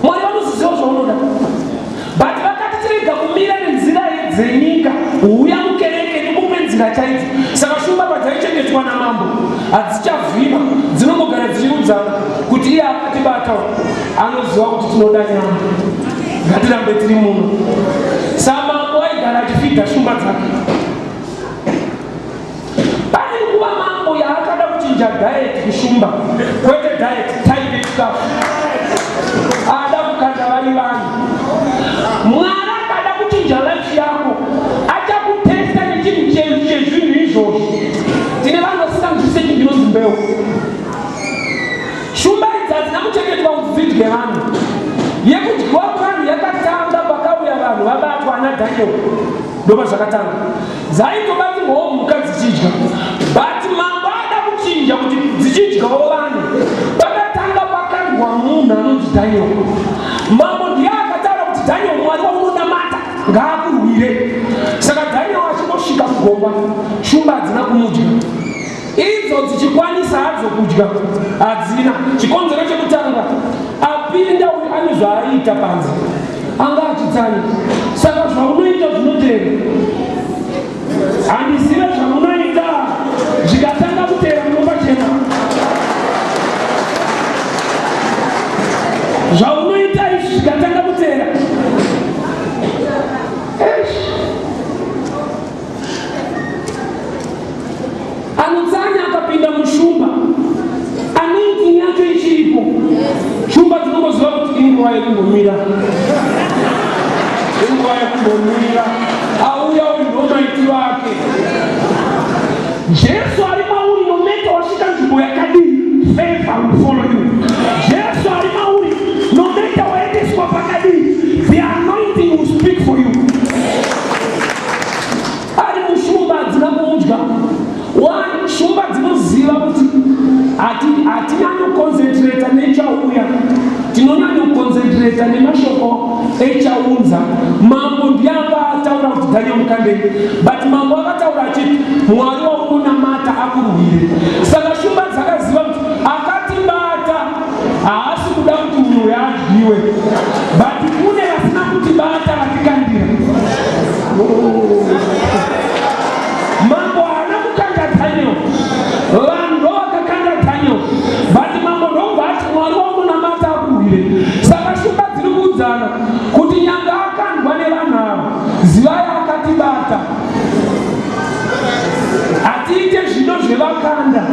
Mwari vanoziziva zvaunoda. But vakati tirega kumira nenzira dzenyika, uya mukereke nekupe nzira chaidzo. Saka shumba padzaichengetwa namambo hadzichavhima, dzinongogara dzichiudzana kuti iye akatibata anoziva kuti tinoda nyama. Ngatirambe tiri muno. Saka mambo aigara achifidha shumba dzake. Pane nguva mambo yaakada kuchinja diet kushumba, kwete diet type stuff. Ada kukanda vari vanhu. Mwari akada kuchinja life yako, achakutesta nechinhu chezvinhu izvozvi. Tine vanhu vasinganzwise chinhu mbeu. Shumba idzi hadzina kuchengetwa kuti dzidye vanhu. Yekudyiwa vanhu yakatanga pakauya vanhu vabatwa ana Daniel. Ndobva zvakatanga. Dzaitobatirwawo mhuka dzichidya. But mambo ada kuchinja kuti dzichidyawo vanhu. Pakatanga pakandwa munhu anonzi Daniel. Mambo ndiye akataura kuti Daniel, Mwari waunonamata ngaakurwire. Saka Daniel achingosvika kugomba, shumba hadzina kumudya. Idzo dzichikwanisa hadzo kudya hadzina. Chikonzero chekutanga, apinda uyu ane zvaaita panze, anga achitsanya. Saka zvaunoita zvinotera. Handizive zvamunoita zvikatanga kutera munopachena. Zvaunoita izvi zvikatanga kutera. Anotsanya akapinda mushumba, anoingi yacho ichiripo. Shumba dzinongoziva kuti inguva yekungomira. Inguva yekungomira. Auya uyu ndomaitiro ake. Jesu ari mauri, no matter wasvika nzvimbo yakadii, favor will follow you. Jesu ari mauri, no matter waendeswa pakadii, the anointing will speak for you. Ari mushumba hadzina kumudya. One, shumba dzinoziva kuti hatinyanyokonzentrata nechauya, tinonyanyokonzentrata nemashoko echaunza. Mambo ndianga ataura kuti Daniel mukandei, but mambo akataura achiti Mwari waunonamata akurwire. Saka shumba dzakaziva kuti akatibata haasi kuda kuti munhu uyu adyiwe, but kune vasina kutibata vatikandira. Mambo haana kukanda Daniel, vanhu ndovakakanda Daniel, but mambo ndobva ati Mwari waunonamata akurwire. Saka shumba dziri kuudzana kuti nyanga akandwa nevanhu ava, zivai akatibata. Hatiite zvino zvevakanda,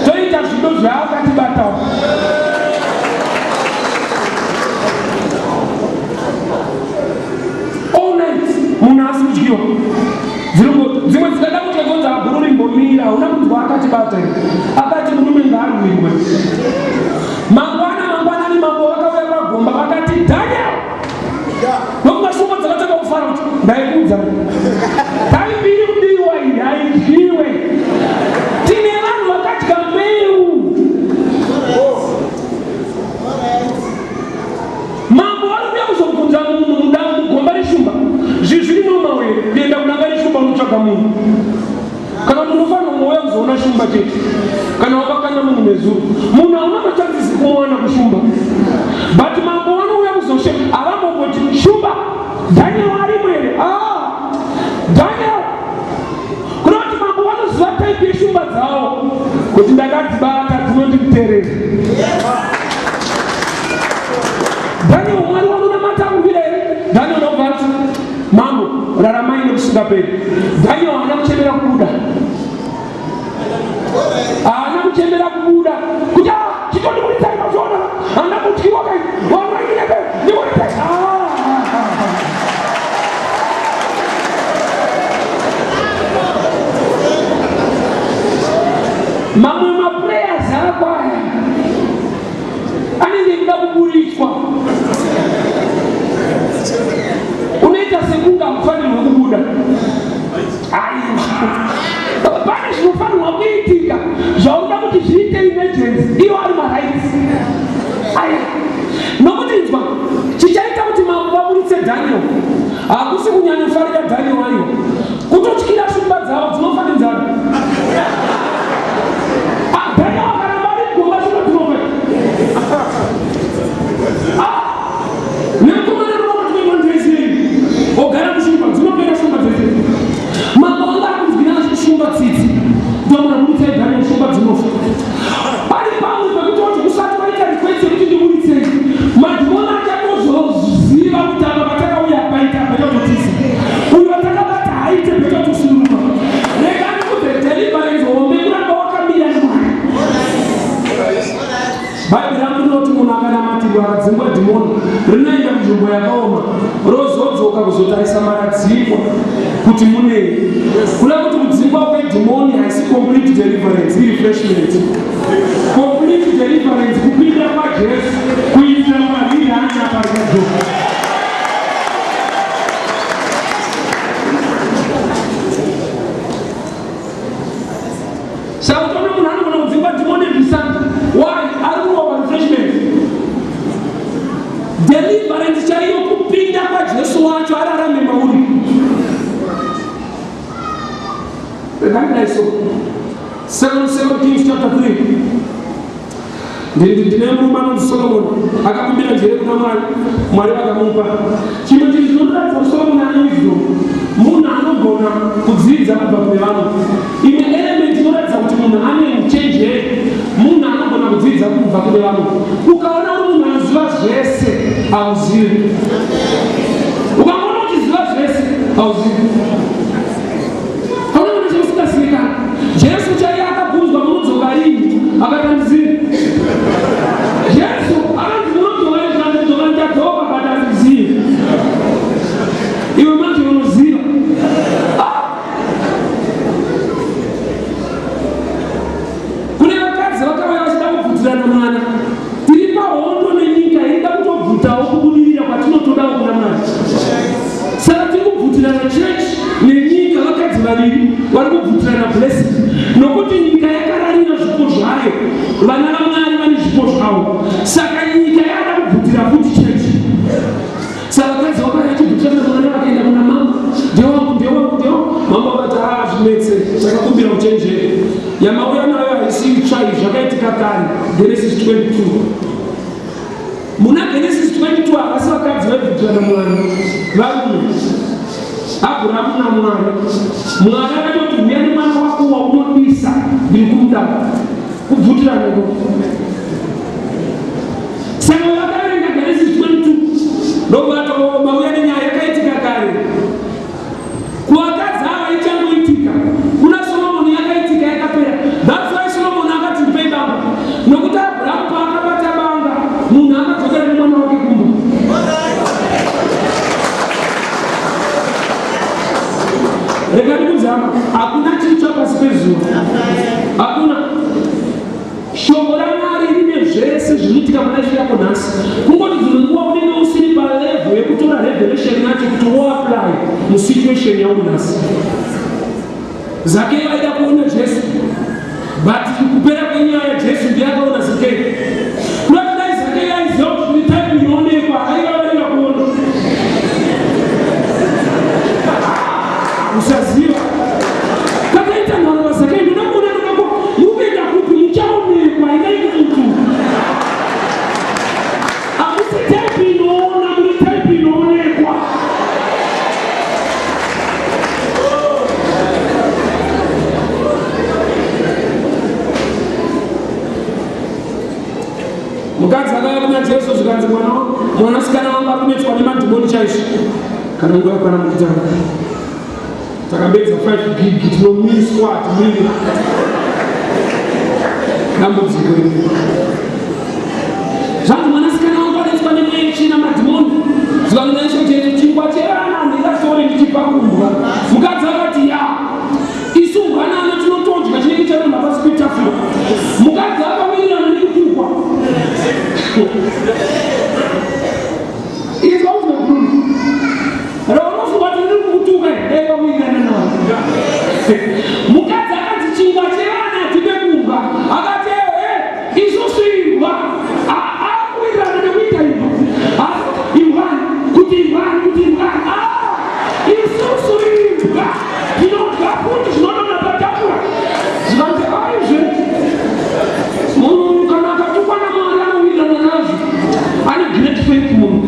toita zvino zvaakatibatawo. All night munhu asi kudyiwa. Dzimwe dzikada kuti gonza bhuru rimbomira, hauna kunzwa akatibata here. Akati murume ngaarwirwe. Mangwanani mambo vakauya pagomba vakati Daniel. Nokuti shumba dzakatanga kufara kuti ndaikuudzai. Taibiri kudiwa iyi haidyiwe. Tine vanhu vakadya mbeu. Mambo anobuya kuzobvunza munhu mugomba reshumba. Zvinhu zviri nomawere, kuenda kunanga reshumba unotsvaga munhu. Kana kuti unofanira mwoyo kuzoona shumba chete. Kana wakakanda munhu nezuro, munhu haungatotadzisi kumuwana kushumba. But mambo vanouya kuzosheka, havambongoti shumba Daniel arimo here. Daniel. Kuna kuti mambo vanoziva taipi yeshumba dzavo kuti ndakadzibata dzinondimterera. Daniel, Mwari waunonamata akurwire here. Daniel ndobva ati mambo raramai nekusingaperi. Daniel haana kuchemera kubuda. Haana kuchemera kubuda kuti chitondikurisai mazvona haana kutyiwa kai wamainebe ndikurisai. Mamwe maprayers akwaya anenge kuda kuburitswa. Unoita sekunga hakufanirwe kubuda. Pane zvinofanirwa kuitika zvauda kuti zviite emergency, iwo ari marights. Aya, nokuti chichaita kuti mambo vaburitse Daniel hakusi kunyanyofarira Daniel wayo. kuzotarisa maradzikwa kuti munei. Kuda kuti kudzingwa kwedhimoni haisi complete deliverance, refreshment. Complete deliverance kupinda kwaJesu kuitira mavhiri anapa rikadzoka. Saka utona munhu anogona kudzingwa dhimoni ebvisana. Why? Ari kurowa refreshment. Deliverance chaiyo kupinda kwaJesu wacho ararame mauri. Second Kings chapter 3. Ndine murume anonzi Solomoni akakumbira njere kuna Mwari vakamupa. Chimwe chinhu chinoratidza kuti Solomoni ane wisdom, munhu anogona kudzidza kubva kune vanhu. Imwe element inoratidza kuti munhu ane uchenjeri, munhu anogona kudzidza kubva kune vanhu. Ukaona uri munhu anoziva zvese hauzivi. Ukaona uchiziva zvese hauzivi. Jesu chaiye akabvunzwa munodzoka rini, akatandiziva. Jesu akanzi munodzoka rini, ndadzoka ndadzoka, akatandiziva. Iwe manje unoziva. Kune vakadzi vakauya vachida kubvutirana mwana. Tiri pahondo nenyika ida kutobvutawo kubudirira kwatinotodawo kuna Mwari. Saka tiri kubvutirana church nenyika, vakadzi vaviri vari kubvutirana blessing. Nokuti nyika yakararira zvipo zvayo, vana vaMwari vane zvipo zvavo. Saka nyika yada kubvutira futi chechi. Saka vakadzi vakauya vachibvutirana mwana vakaenda kuna mama. Ndewangu. Mama vakati zvimetse, takakumbira uchenjeri. Yamauya nayo haisi tsvai zvakaitika kare. Genesis 22. Muna Genesis 22 havasi vakadzi vaibvutirana mwana. Varume. Aburahamu na Mwari. Mwari akatoti muyani mwana wako waunodisa ndiri kumuda kubvutirana ko. Saka vakaverenga Genesis 22 ndovato mauya nenyaya yakaitika kare. Kuvakadzi ava ichangoitika. Kuna Solomoni yakaitika yakapera. That's why Solomoni akati ndipei banga. Nokuti Aburahamu paakabata banga, munhu akadzokera nemwana wake kumba. Rega ndikuzama, hakuna chinhu chapasi pezuva. Hakuna. Shoko raMwari rine zvese zvinoitika muna zviyako nhasi. Kungoti dzimwe nguva unenge usiri palevel yekutora revelation yacho kuti woapply musituation yauri nhasi. Zakeo aida kuona Jesu, but kupera kwenyaya yaJesu ndiyakaona Zakeo. Kunoti dai Zakeo aiziva kuti ndiri type inoonekwa, aivavarira kuona. Usaziva. Kakaita mwana wa Zakeo ndonakuona nokako muvenda kuti muchaonekwa inaiki mtu. Hamusi type inoona, muri type inoonekwa. Mukadzi akauya kuna Jesu zvikanzi mwanasikana wangu akunetswa nemadhimoni chaizvo. Kana nguva yakwana mukutanga. Takabedza 5 gig tinomiswa timiri. Dambudziko iri. Zvanzi mwanasikana wangu anetswa nemweya yetsvina madhimoni. Zivanhu naizvo Jesu chingwa chevana ndingasore ndichipa kumbwa. Mukadzi akati ya. Isu ngwanana tinotodya chinenge charonda pasi petafura. Mukadzi akawirirana nekukukwa. Izwa unofunga. Raunofunga kuti ndiri kukutuka ere wawirirana nawo. Mukadzi akati chingwa chevana tipe kumba. Akati isusu imba. Akuwirirana nekuita imba. Kuti imba. Isusu imba. Tinodya futi zvinodonha patafura. Zvikanzi aizve. Munhu kana akatukwa naMwari anowirirana nazvo. Ane great faith munhu.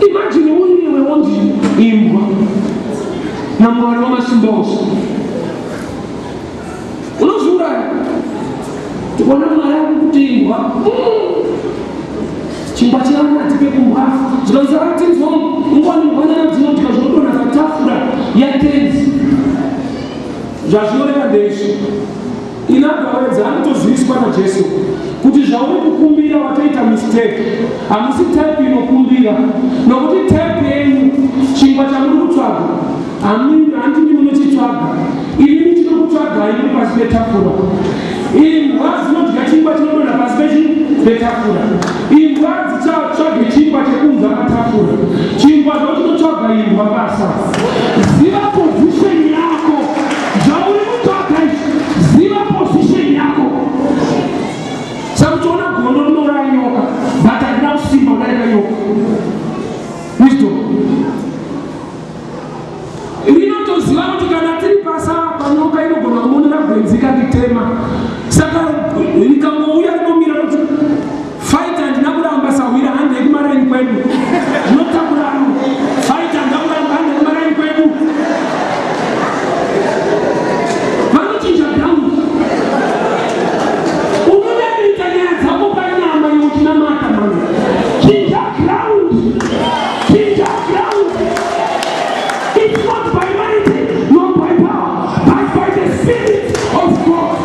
Imagine uiwe wonzi imbwa naMwari wamasimba ose. Unozviuraya. Tikuona Mwari akuti imbwa. Chingwa chevana tipe kumbwa. Zvikanzi akatinzwa ngwani ngwanana dzinodya zvinodonha patafura yatenzi. Zvazvinoreva ndezvo. Inagawedza anotoziviswa naJesu. kuti zvauri kukumbira watoita mistake. Hamusi type inokumbira. Nokuti type yenyu chingwa chamuri kutsvaga handini munochitsvaga. Ini ndinokutsvaga iri pasi petafura. Imbwa dzinodya chingwa chinodonha pasi petafura. Imbwa dzichatsvage chingwa chekunza patafura. Chingwa ndochinotsvaga imbwa basa. Ziva position yako. Zvauri kutsvaga ziva position yako. Sakuchiona gondo rinouraya nyoka, but harina kusimba kudarika nyoka. Wisdom. Rinotoziva kuti kana tiri pasa panyoka inogona kumonera gwenzi ikanditema. Saka rikangouya rinomira kuti fight handina kuramba sawira hande yekumareni kwedu. Zvinotakurano. Fight handina kuramba hande yekumareni kwedu. Vanochinja ground. It's not by might, not by power, but by the Spirit of God.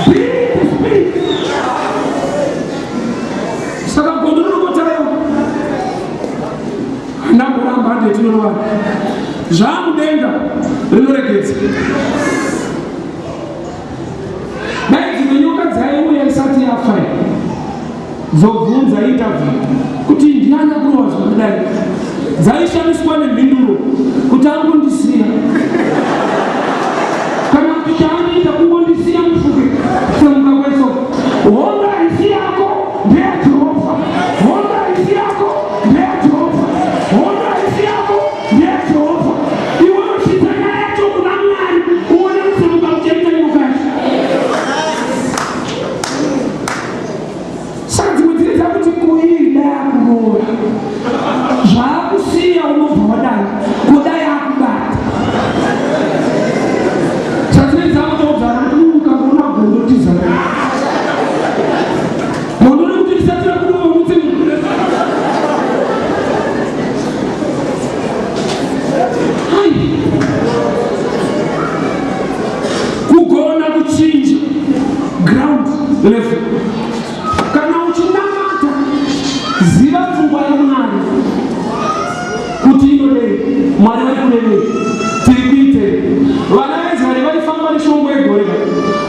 Believe the Spirit. Saka kodoro kotayo. Nakuramba ande tinova. Zvamudenga rinoregedza. Nyoka dzaiuya isati yafa dzobvunza interview kuti ndiana kurova zvakadai. Dzaishandiswa nemhinduro kuti angondisiya kana kuti chaanoita kungondisiya mufuke semuka kweso. Honda isi yako ndeyaJehovha, honda isi yako ndeyaJehovha, honda isi yako ndeyaJehovha. Iwe uchitanya yacho kuna Mwari uone kusemuka kuchengeta nyoka yacho. Sandzimudziriza kuti kuida yakuroya zvakusiya unobva wadai kuda yakubata. Sadzinoidza kutodzana kuti ukaona gondo tizana gondo rekuti risatira kurova mutse kugona kuchinja ground level. Kana uchinamata ziva pfungwa yaMwari kuti inodei, Mwari vari kudei, tiri kuitei. Vana veIsraeri vaifamba neshongwe yegoreka.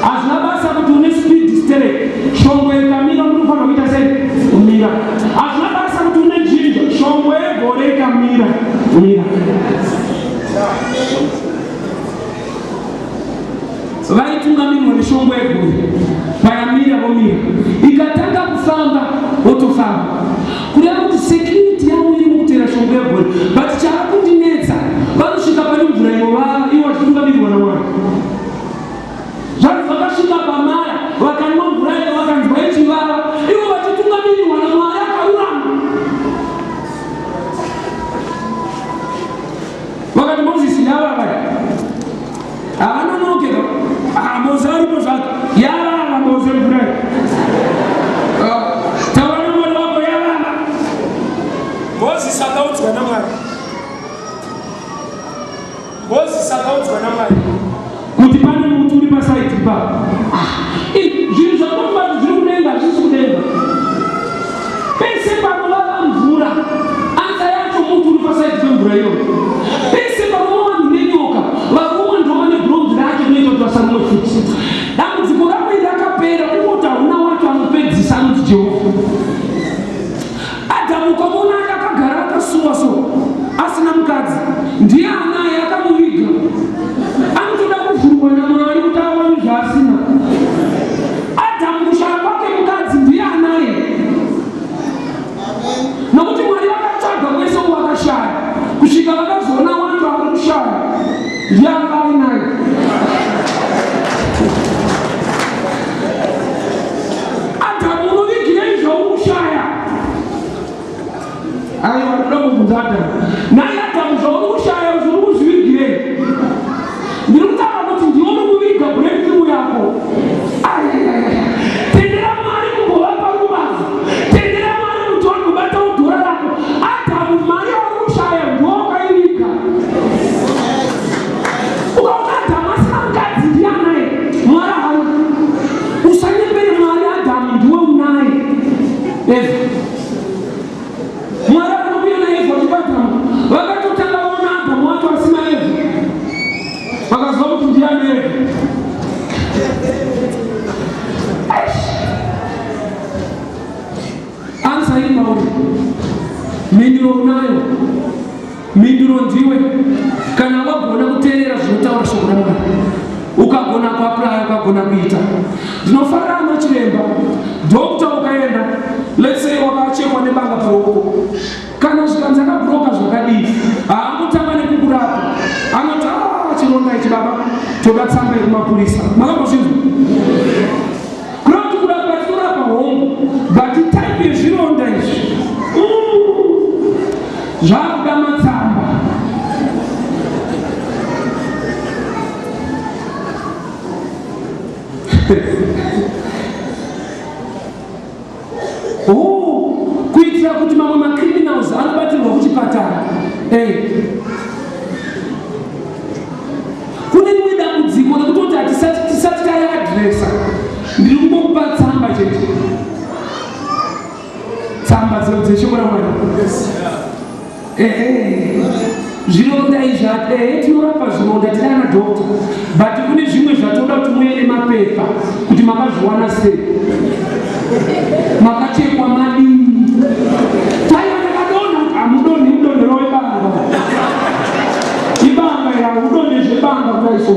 Hazvina basa kuti une speed stereke, shongwe ikamira unofanira kuita sei? Kumira. Hazvina basa kuti une jinja, shongwe yegoreka mira. Vaitungamirirwa neshongwe yegoreka. Vayamira vomira. Ikatanga kufamba votofamba. Kureva kuti security yavo iri mukutera shongwe yegoreka. But chaakundinetsa vanosvika pane mvura ivo vachitungamirirwa naMwari. Zvanzi vakasvika pamaya vakanwa mvura iyo vakanzwa ichivava ivo vachitungamirirwa naMwari akarurama. Vakati Mozisi yavava havanonokeka. Mose aripo zvake yavava Mose mvura iyo. Taura Mwari wako yavava. Mozisi akaudzwa naMwari. Kuti pane muti uri pasaiti pa. Zvinhu zvakafana zviri kudenga zvisi kudenga. Pese panovava mvura anza yacho muti uri pasaiti pemvura iyoyo. Pese panova vanhu nenyoka varume ndova nebronzi racho rinoita kuti vasarumwe futi. Dambudziko rako iri rakapera kungoti hauna wacho anopedzisa anoti Jehovha. Adhamu ukamuona akagara akasuwa so asina mukadzi ndiye anaye akamuviga. Anotoda kuvhurwa naMwari kuti awane zvaasina. Adhamu kushaya kwake mukadzi ndiye anaye. Nokuti Mwari vakatsvaga kwese wakashaya kusvika vakazoona wantu vari kushaya ndiye anga ainaye. Adhamu unovigirei zvauri kushaya? Aiwa ndoda kubvunza Adhamu. Naye Adhamu zvauri kushaya zviri kuzvivigirei? Ndiri kutaura kuti ndione kuviga breakthrough yako. Tendera Mwari kumbova parubavu. Tendera Mwari kuti wagobata udhora rako. Adhamu mari yauri kushaya ndiwo wakaiviga. Ukaona Adhamu asina mukadzi ndiye anaye. Mwari hauna. Usanyanya mindiro unayo, mindiro ndiwe. Kana wagona kuteerera zvinotaura shoko raMwari, ukagona kuapply, ukagona kuita. Ndinofarira ana chiremba, dokta ukaenda, let's say wakachekwa nebanga paruoko, kana zvikanzi akabhuroka zvakadii, haangotanga nekukurapa, anoti chironda ichi baba, toda tsamba yekumapurisa. Makambozvinzwa? Kurati kurapa tinorapa hongu, but type yezvironda izvi zvakuda matsamba. Kuitira kuti mamwe macriminals anobatirwa kuchipatara. Kune rimwe dambudziko rekutoti hatisati taiadresa. Ndiri kungokupa tsamba chete, tsamba dzeshoko raMwari. Zvironda izvi tinorapa zvironda, tinaana dokta, but kune zvimwe zvatoda kuti muende mapepa kuti makazviwana sei, makachekwa madini, taiva ndakadona hamudoni mudonhero webanga, ibanga yaudone zvebanga kudaiso.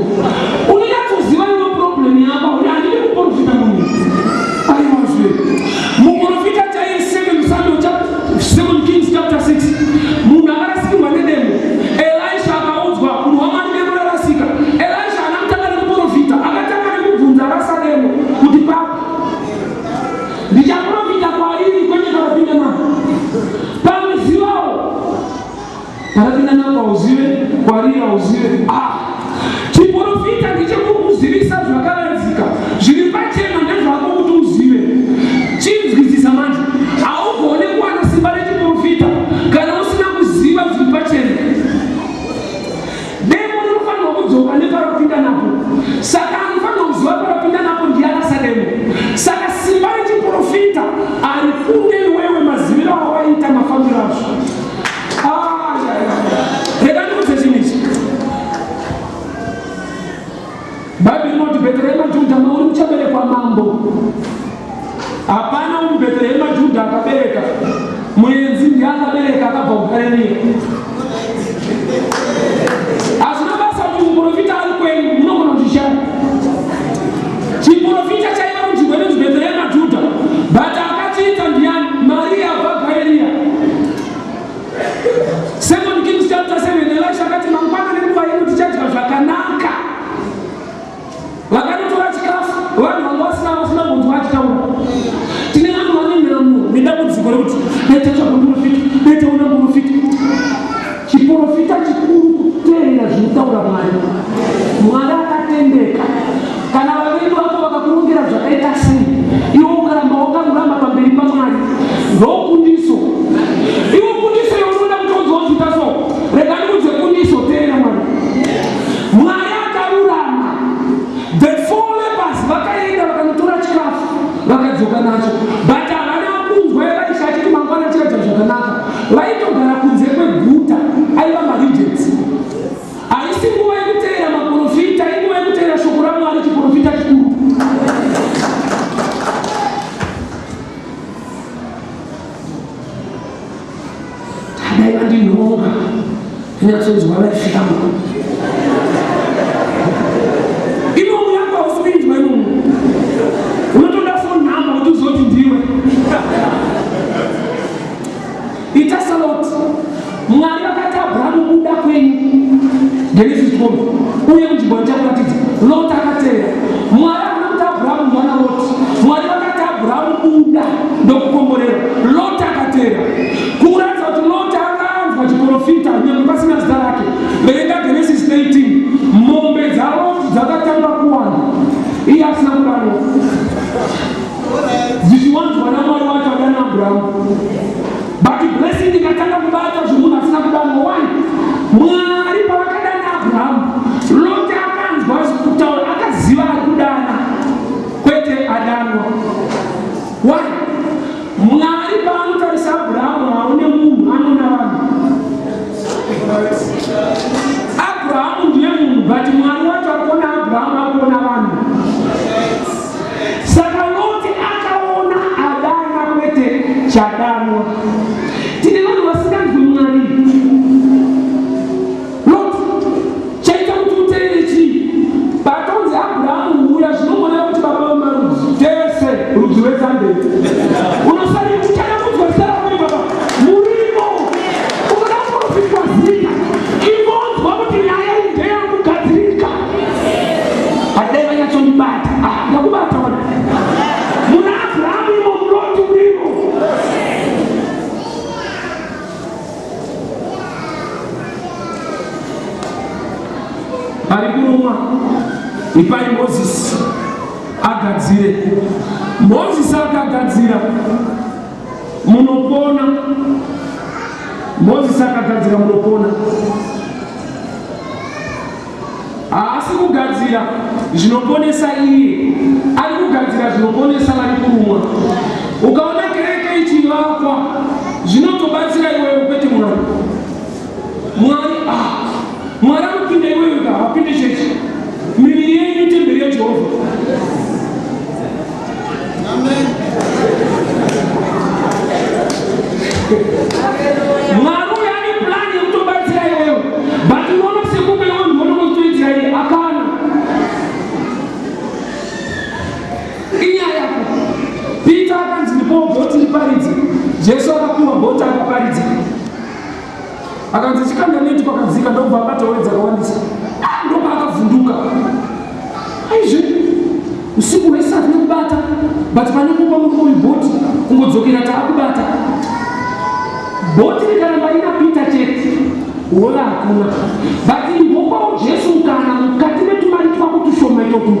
Unyatsoziva iwe problem yako, kuti handidi kuprofita munhu. Aiwazve muprofita chaiye 2 Kings chapter 6, munhu akarasikirwa nedemo, Elisha akaudzwa munhu waMwari demo rarasika. Elisha anamutanga nekuprofita, akatanga nekubvunza rasademo kuti papa ndichaprofita kwariri kwete karapinda nako pamuzivawo, karapinda nako hauzive, kwariri hauzive. Chiprofita ndechekukuzivisa zvakavanzika, zviri pachena ndezvako kuti uzive. Chinzwisisa manje, haugone kuwana simba rechiprofita kana usina kuziva zviri pachena. Demo rinofanirwa kudzoka neparapinda napo, saka anofanirwa kuziva parapinda napo ndianasa demo. Saka simba rechiprofita ari kunge iwewe maziviro awaita mafambiro azvo. Rega ndikudze chinhu ichi. Bhaibheri rinoti Bheterehema Judha mauri muchaberekwa mambo. Hapana muBheterehema Judha akabereka muenzi, ndiye akabereka akabva kuGarirea. Hazvina basa kuti muprofita ari kwenyu, munogona kuzvishanda. Chiprofita chaiva kunzvimbo inonzi Bheterehema Judha, but akachiita ndiani? Maria abva Garirea. 2 Kings chapter 7, Elisha akati mangwana nenguva ino tichadya zvakanaka. Vakanotora chikafu, vanhu vanga vasina munhu achitaura. Tine vanhu vanenhamo nedambudziko rekuti dete chamuprofita, dete una muprofita. Chiprofita chikuru kuteerera zvinotaura Mwari. Mwari akatendeka. Kana vavengi vako vakakurongera zvakaita sei, iwe ukaramba wakarurama pamberi paMwari, ndokundiso. Iwe kundiso yaunoda kuti uzodzita so, rega ndikudze kundiso, teerera Mwari. Mwari akarurama. The 4 lepers vakaenda vakanotora chikafu vakadzoka nacho, but havana kunzwa Elisha achiti mangwana chikadya zvakanaka. Vaitogara kunze kweguta, aiva maregents. Haisi nguva yekuteera maprofita, inguva yekuteera shoko raMwari, chiprofita chikuru. Tadaiva ndinhonga, ndinyatsonzwa vaifitamo. Inomu yako hausipinzwa inomu. Unotoda phone number kuti uzoti ndiwe. Ita saloti. Mwari akati Abrahamu buda kwenyu. Genesis 12. Uye kunzvimbo ndichakuratidza. Lot akateera. Mwari akamuti Abrahamu mwana Lot. Mwari akati Abrahamu buda ndokukomborera. Lot akateera. Kuratidza kuti Lot akanzwa chiprofita nyangwe pasina zita rake. Verenga Genesis 18. Mombe dzaLot dzakatanga kuwanda. Iye asina kudaro. Zvichiwanzwa naMwari wacho adana Abrahamu. But blessing ikatanga kubata zvomunhu asina kudano. Why? Mwari pavakadana Abrahamu, Lot akanzwa kutaura, akaziva ari kudana, kwete adanwa. Why? Mwari paanotarisa Abrahamu haone munhu, anoona vanhu. Abrahamu ndiye munhu, but Mwari wacho akuona Abrahamu, akuona vanhu. Saka Lot akaona adana kwete chadanwa. ari kurumwa. Ipai Moses agadzire. Moses akagadzira munopona. Moses akagadzira munopona. Asi kugadzira zvinoponesa iye, ari kugadzira zvinoponesa vari kurumwa. Ukaona kereke ichivakwa zvinotobatsira iwewe kwete Mwari. Mwari anopinda iwewe apinde chechi. Miviri yenyu itemberi yaJehovha. Amen. Mwari ane plan yekutobatsira iwewe, but unoona sekupe iwewe ndinonokutoitira iye akana. Inyaya yako. Peter akanzi ndipo bhoti riparidze. Jesu akapiwa bhoti akaparidza. Akanzi chikanda neti pakadzika ndobva akatowedza akawandisa. Ndoba akavhunduka. Aizve usiku wese atinokubata, but pane kupa murume bhoti kungodzokera taakubata. Bhoti rikaramba ina Peter chete, wala hakuna. But imbopawo Jesu kana mukati metumari twako tushoma itotu.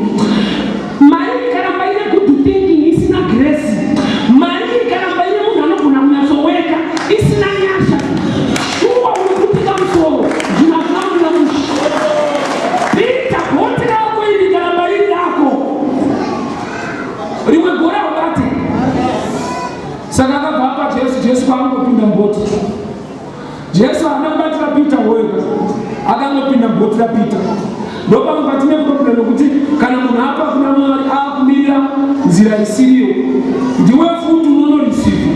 Mari ikaramba ine good thinking isina grace. Mari ikaramba ine munhu anogona kunyatsoweka isina nyasha. Shuwa urikutika musoro. Zvinakamuna mushi. Peter bhoti rako iri ikaramba iri rako. Rimwe gora ubate. Saka akabva apa Jesu paangopinda mboti. Jesu anabatira Peter wega. Akangopinda mboti raPeter. Ndopanga patine problem yokuti kana munhu apa kuna Mwari akumirira nzira isiriyo, ndiwe futi unonoreceive.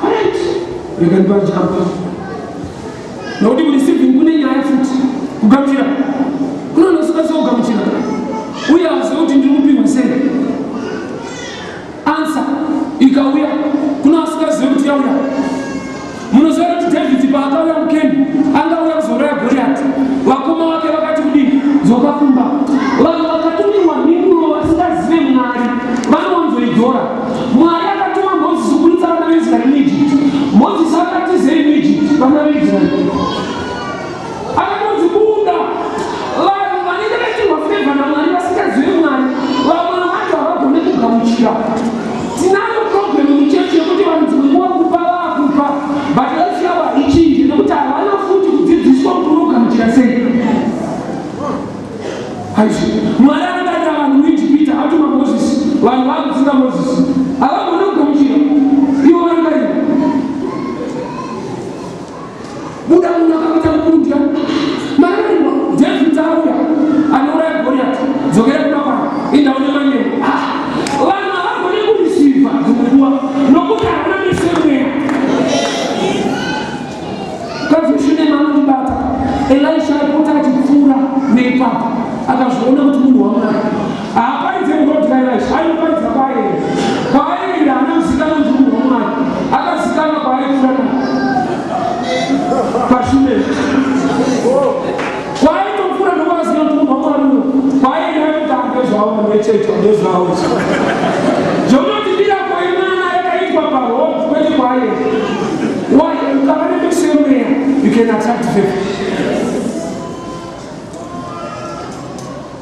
Alright. Rekanibajamba. Nokuti kureceiving kune nyaya futi. Kugamuchira. Kunonosikasa kugamuchira. Uye azive kuti ndiri kupimwa sei. Answer ikauya kuna asikazive kuti yauya. Munoziva kuti David paakauya mukeni angauya kuzoraya Goriati. Vakoma vake vakati kudini dzokafumba. Vanhu vakatumirwa mhinuro vasingazive Mwari vanowanzoidhora. Mwari akatuma Mozisi kuburitsa vana veIsraeri muIjipiti. Mozisi akatizei muIjipiti vana veIsraeri. Akanonzi buda. Vanhu vanenge vaitirwa favor naMwari vasingazive Mwari, vamwe vacho havagone kugamuchira. Tinayo problem muchechi yekuti vanhu dzimwe kupa vakupa, but life yavo haichinji nekuti havana futi kudzidziswa kuti unogamuchira sei. Haizvi Mwari akadaita vanhu muIjipiti atuma Mozisi, vanhu vakudzinga Mozisi havagone kugamuchira. Ivo vangaii buda munhu akakuita mukundya marimo. David auya anouraya Goriati, dzokera kuna kwake indaone manyepo. Vanhu havagone kurisiva dzimwe nokuti havana meso emweya. Kazvishune maanobata Elisha aipota achipfuura neipapo akazviona kuti munhu waMwari haaparidze murodya Elisha, ainoparidza kwaari. Kwaari haanozikana kuti munhu waMwari, akazikana kwaaipfuura pashure. Kwaaitopfuura ndokwazikana kuti munhu waMwari uno kwaari aitoti andezvavo nechecho ndezvavo. Zvounotidira kwaimana yakaitwa parod kwete kwaari. Why? Ukava nemeso emweya you can attract favor.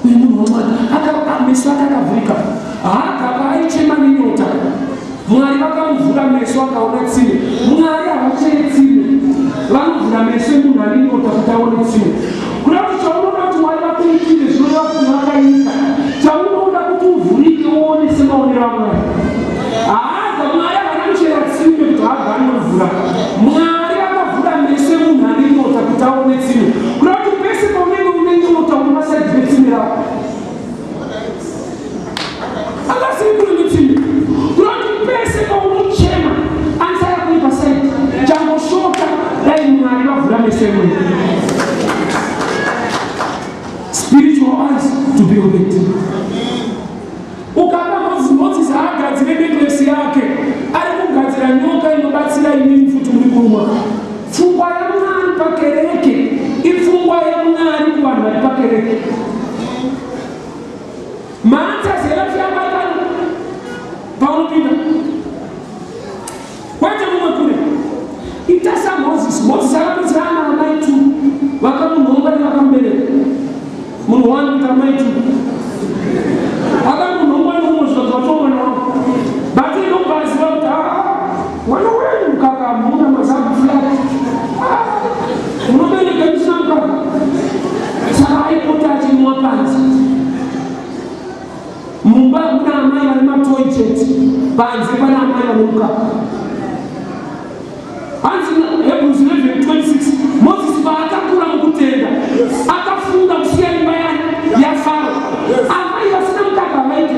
Uyu munhu waMwari meso ake akavhurika, haagaba aichema nenyota. Mwari vakamuvhura meso akaona tsime. Mwari havacheye tsime, vanovhura meso emunhu ane nyota kuti aone tsime. Kuda kuti chaunoda kuti Mwari vakuitire zvinova kuti vakaita, chaunoda kuti uvhurike uone semaonero aMwari. Haadza Mwari havana kuchera tsime kuti haagane mvura. Mwari akavhura meso emunhu ane nyota kuti aone tsime. Kuda kuti pese paunenge une nyota unovasaidze tsime rako. Akasiri tsime. Kuda kuti pese paunochema ansa yako ipasaidi. Changoshoka dai Mwari vavhura meso emunhu. Spiritual eyes to be opened. Ukapa Mozisi haagadzire necklace yake, ari kugadzira nyoka inobatsira inini futi muri kurumwa. Pfungwa yaMwari pakereke ipfungwa yaMwari kuvanhu vari pakereke. Maanza zera fyabata paunopinda kwete mumwe kure itasa Mozisi akapedzera ana amai tu vakamunhonga nevakamubereka. panze pana amai vanomuka. Hanzi Hebrews 11:26 Moses paakakura mukutenda akafunga kusiya imba yaFaro. Amai vasina mukaka vaite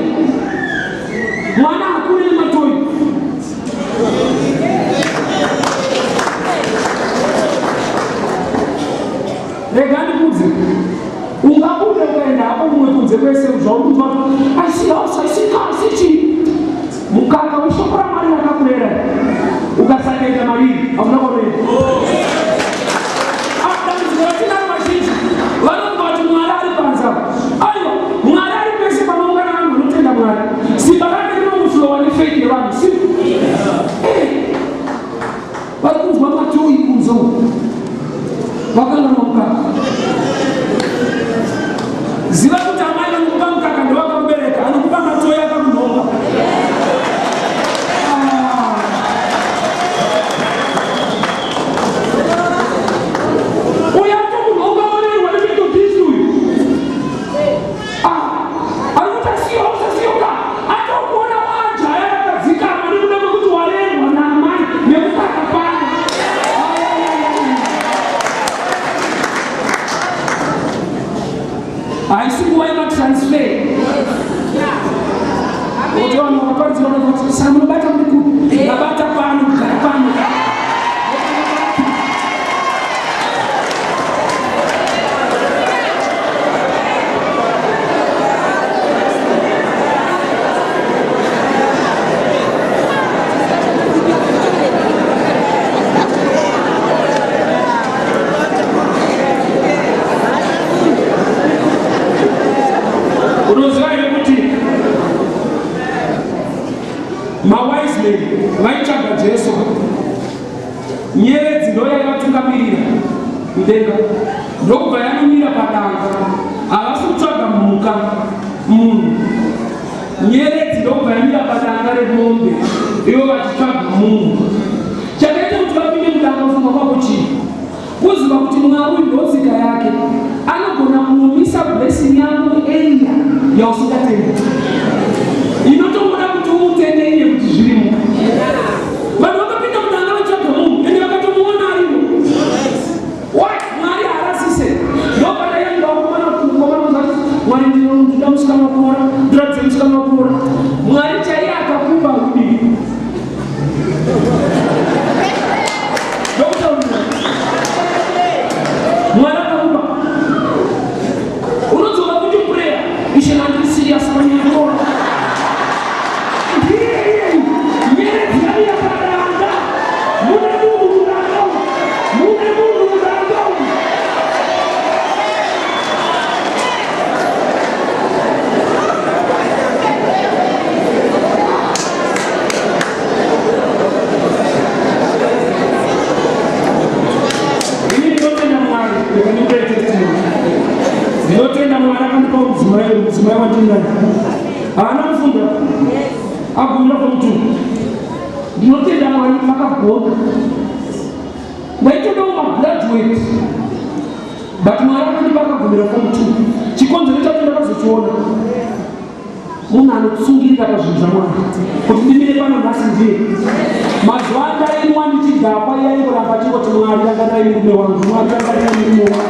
mwana akure nematoyi. Rega ndikudze, ungabuda ukaenda hapo mumwe kunze kwese zvaurikuzwa asichi mukaka weshoko raMwari wakakurera ukasakaita maviri hakuna kwamene. Dambudziko ratinaro vazhinji vanonga vati Mwari ari panze apa. Aiwa, Mwari ari pese panoungana vanhu vanotenda Mwari. Simba rake rinomuhlowa nefeki yevanhu si vari kunzwa matoyi kunze vakanga nomukaka. Ziva kuti amai vanokupa mukaka ndovakamubereka, anokupa matoyi akamunhonga. Uya tomunhonga wanerwa nemethodist uyu. Anokuti asiyoka atokuona wajaya akadzikama nekuda kwekuti warerwa naamai nemukaka pano. Haisi nguva yematransfer. Kuti vanhu vakaparidza vanoti saka munobata muri kupi? Ndabata pano, kugara pano. Mawise men vaitsvaga Jesu. Nyeredzi ndoyaivatungamirira mudenga. Ndokubva yanomira padanga. Havasi kutsvaga munhu. Nyeredzi ndokubva yamira padanga remombe. Ivo vachitsvaga munhu. Chakaita kuti vapinde mudanga kufunga kwavo chii? Kuziva kuti Mwari ndotsika yake. Anogona kunomisa blessing yako area yausingatendi. Inotomboda kuti utende iye kuti zvirimo. Vanhu vakapinda mudanga vatsvaga munhu ende vakatomuona arimo. Mwari haarasise. Ndopata yaenda wakumana kuzati Mwari ndinoda musikana wakuora, ndiradze musikana wakuora. Mwari chaiye akakupa kudii. Ndokutaurira. Mwari akakupa. Unodzoka kuti prayer ishe mandisirias manyakora. Ndinotenda Mwari akandipa mudzimai watindani. Haana kufunda. Agumira pamutumbi. Ndinotenda Mwari vakagona. Ndaitoda magraduate. But Mwari akandipa akagumira pamutumbi. Chikonzero chacho ndakazochiona. Munhu anokusungirira pazvinhu zvaMwari. Kuti ndimire pano nhasi ndiye. Mazuva andainwa ndichigapa yaingoramba chingoti Mwari akadai murume wangu, Mwari akadai murume wangu.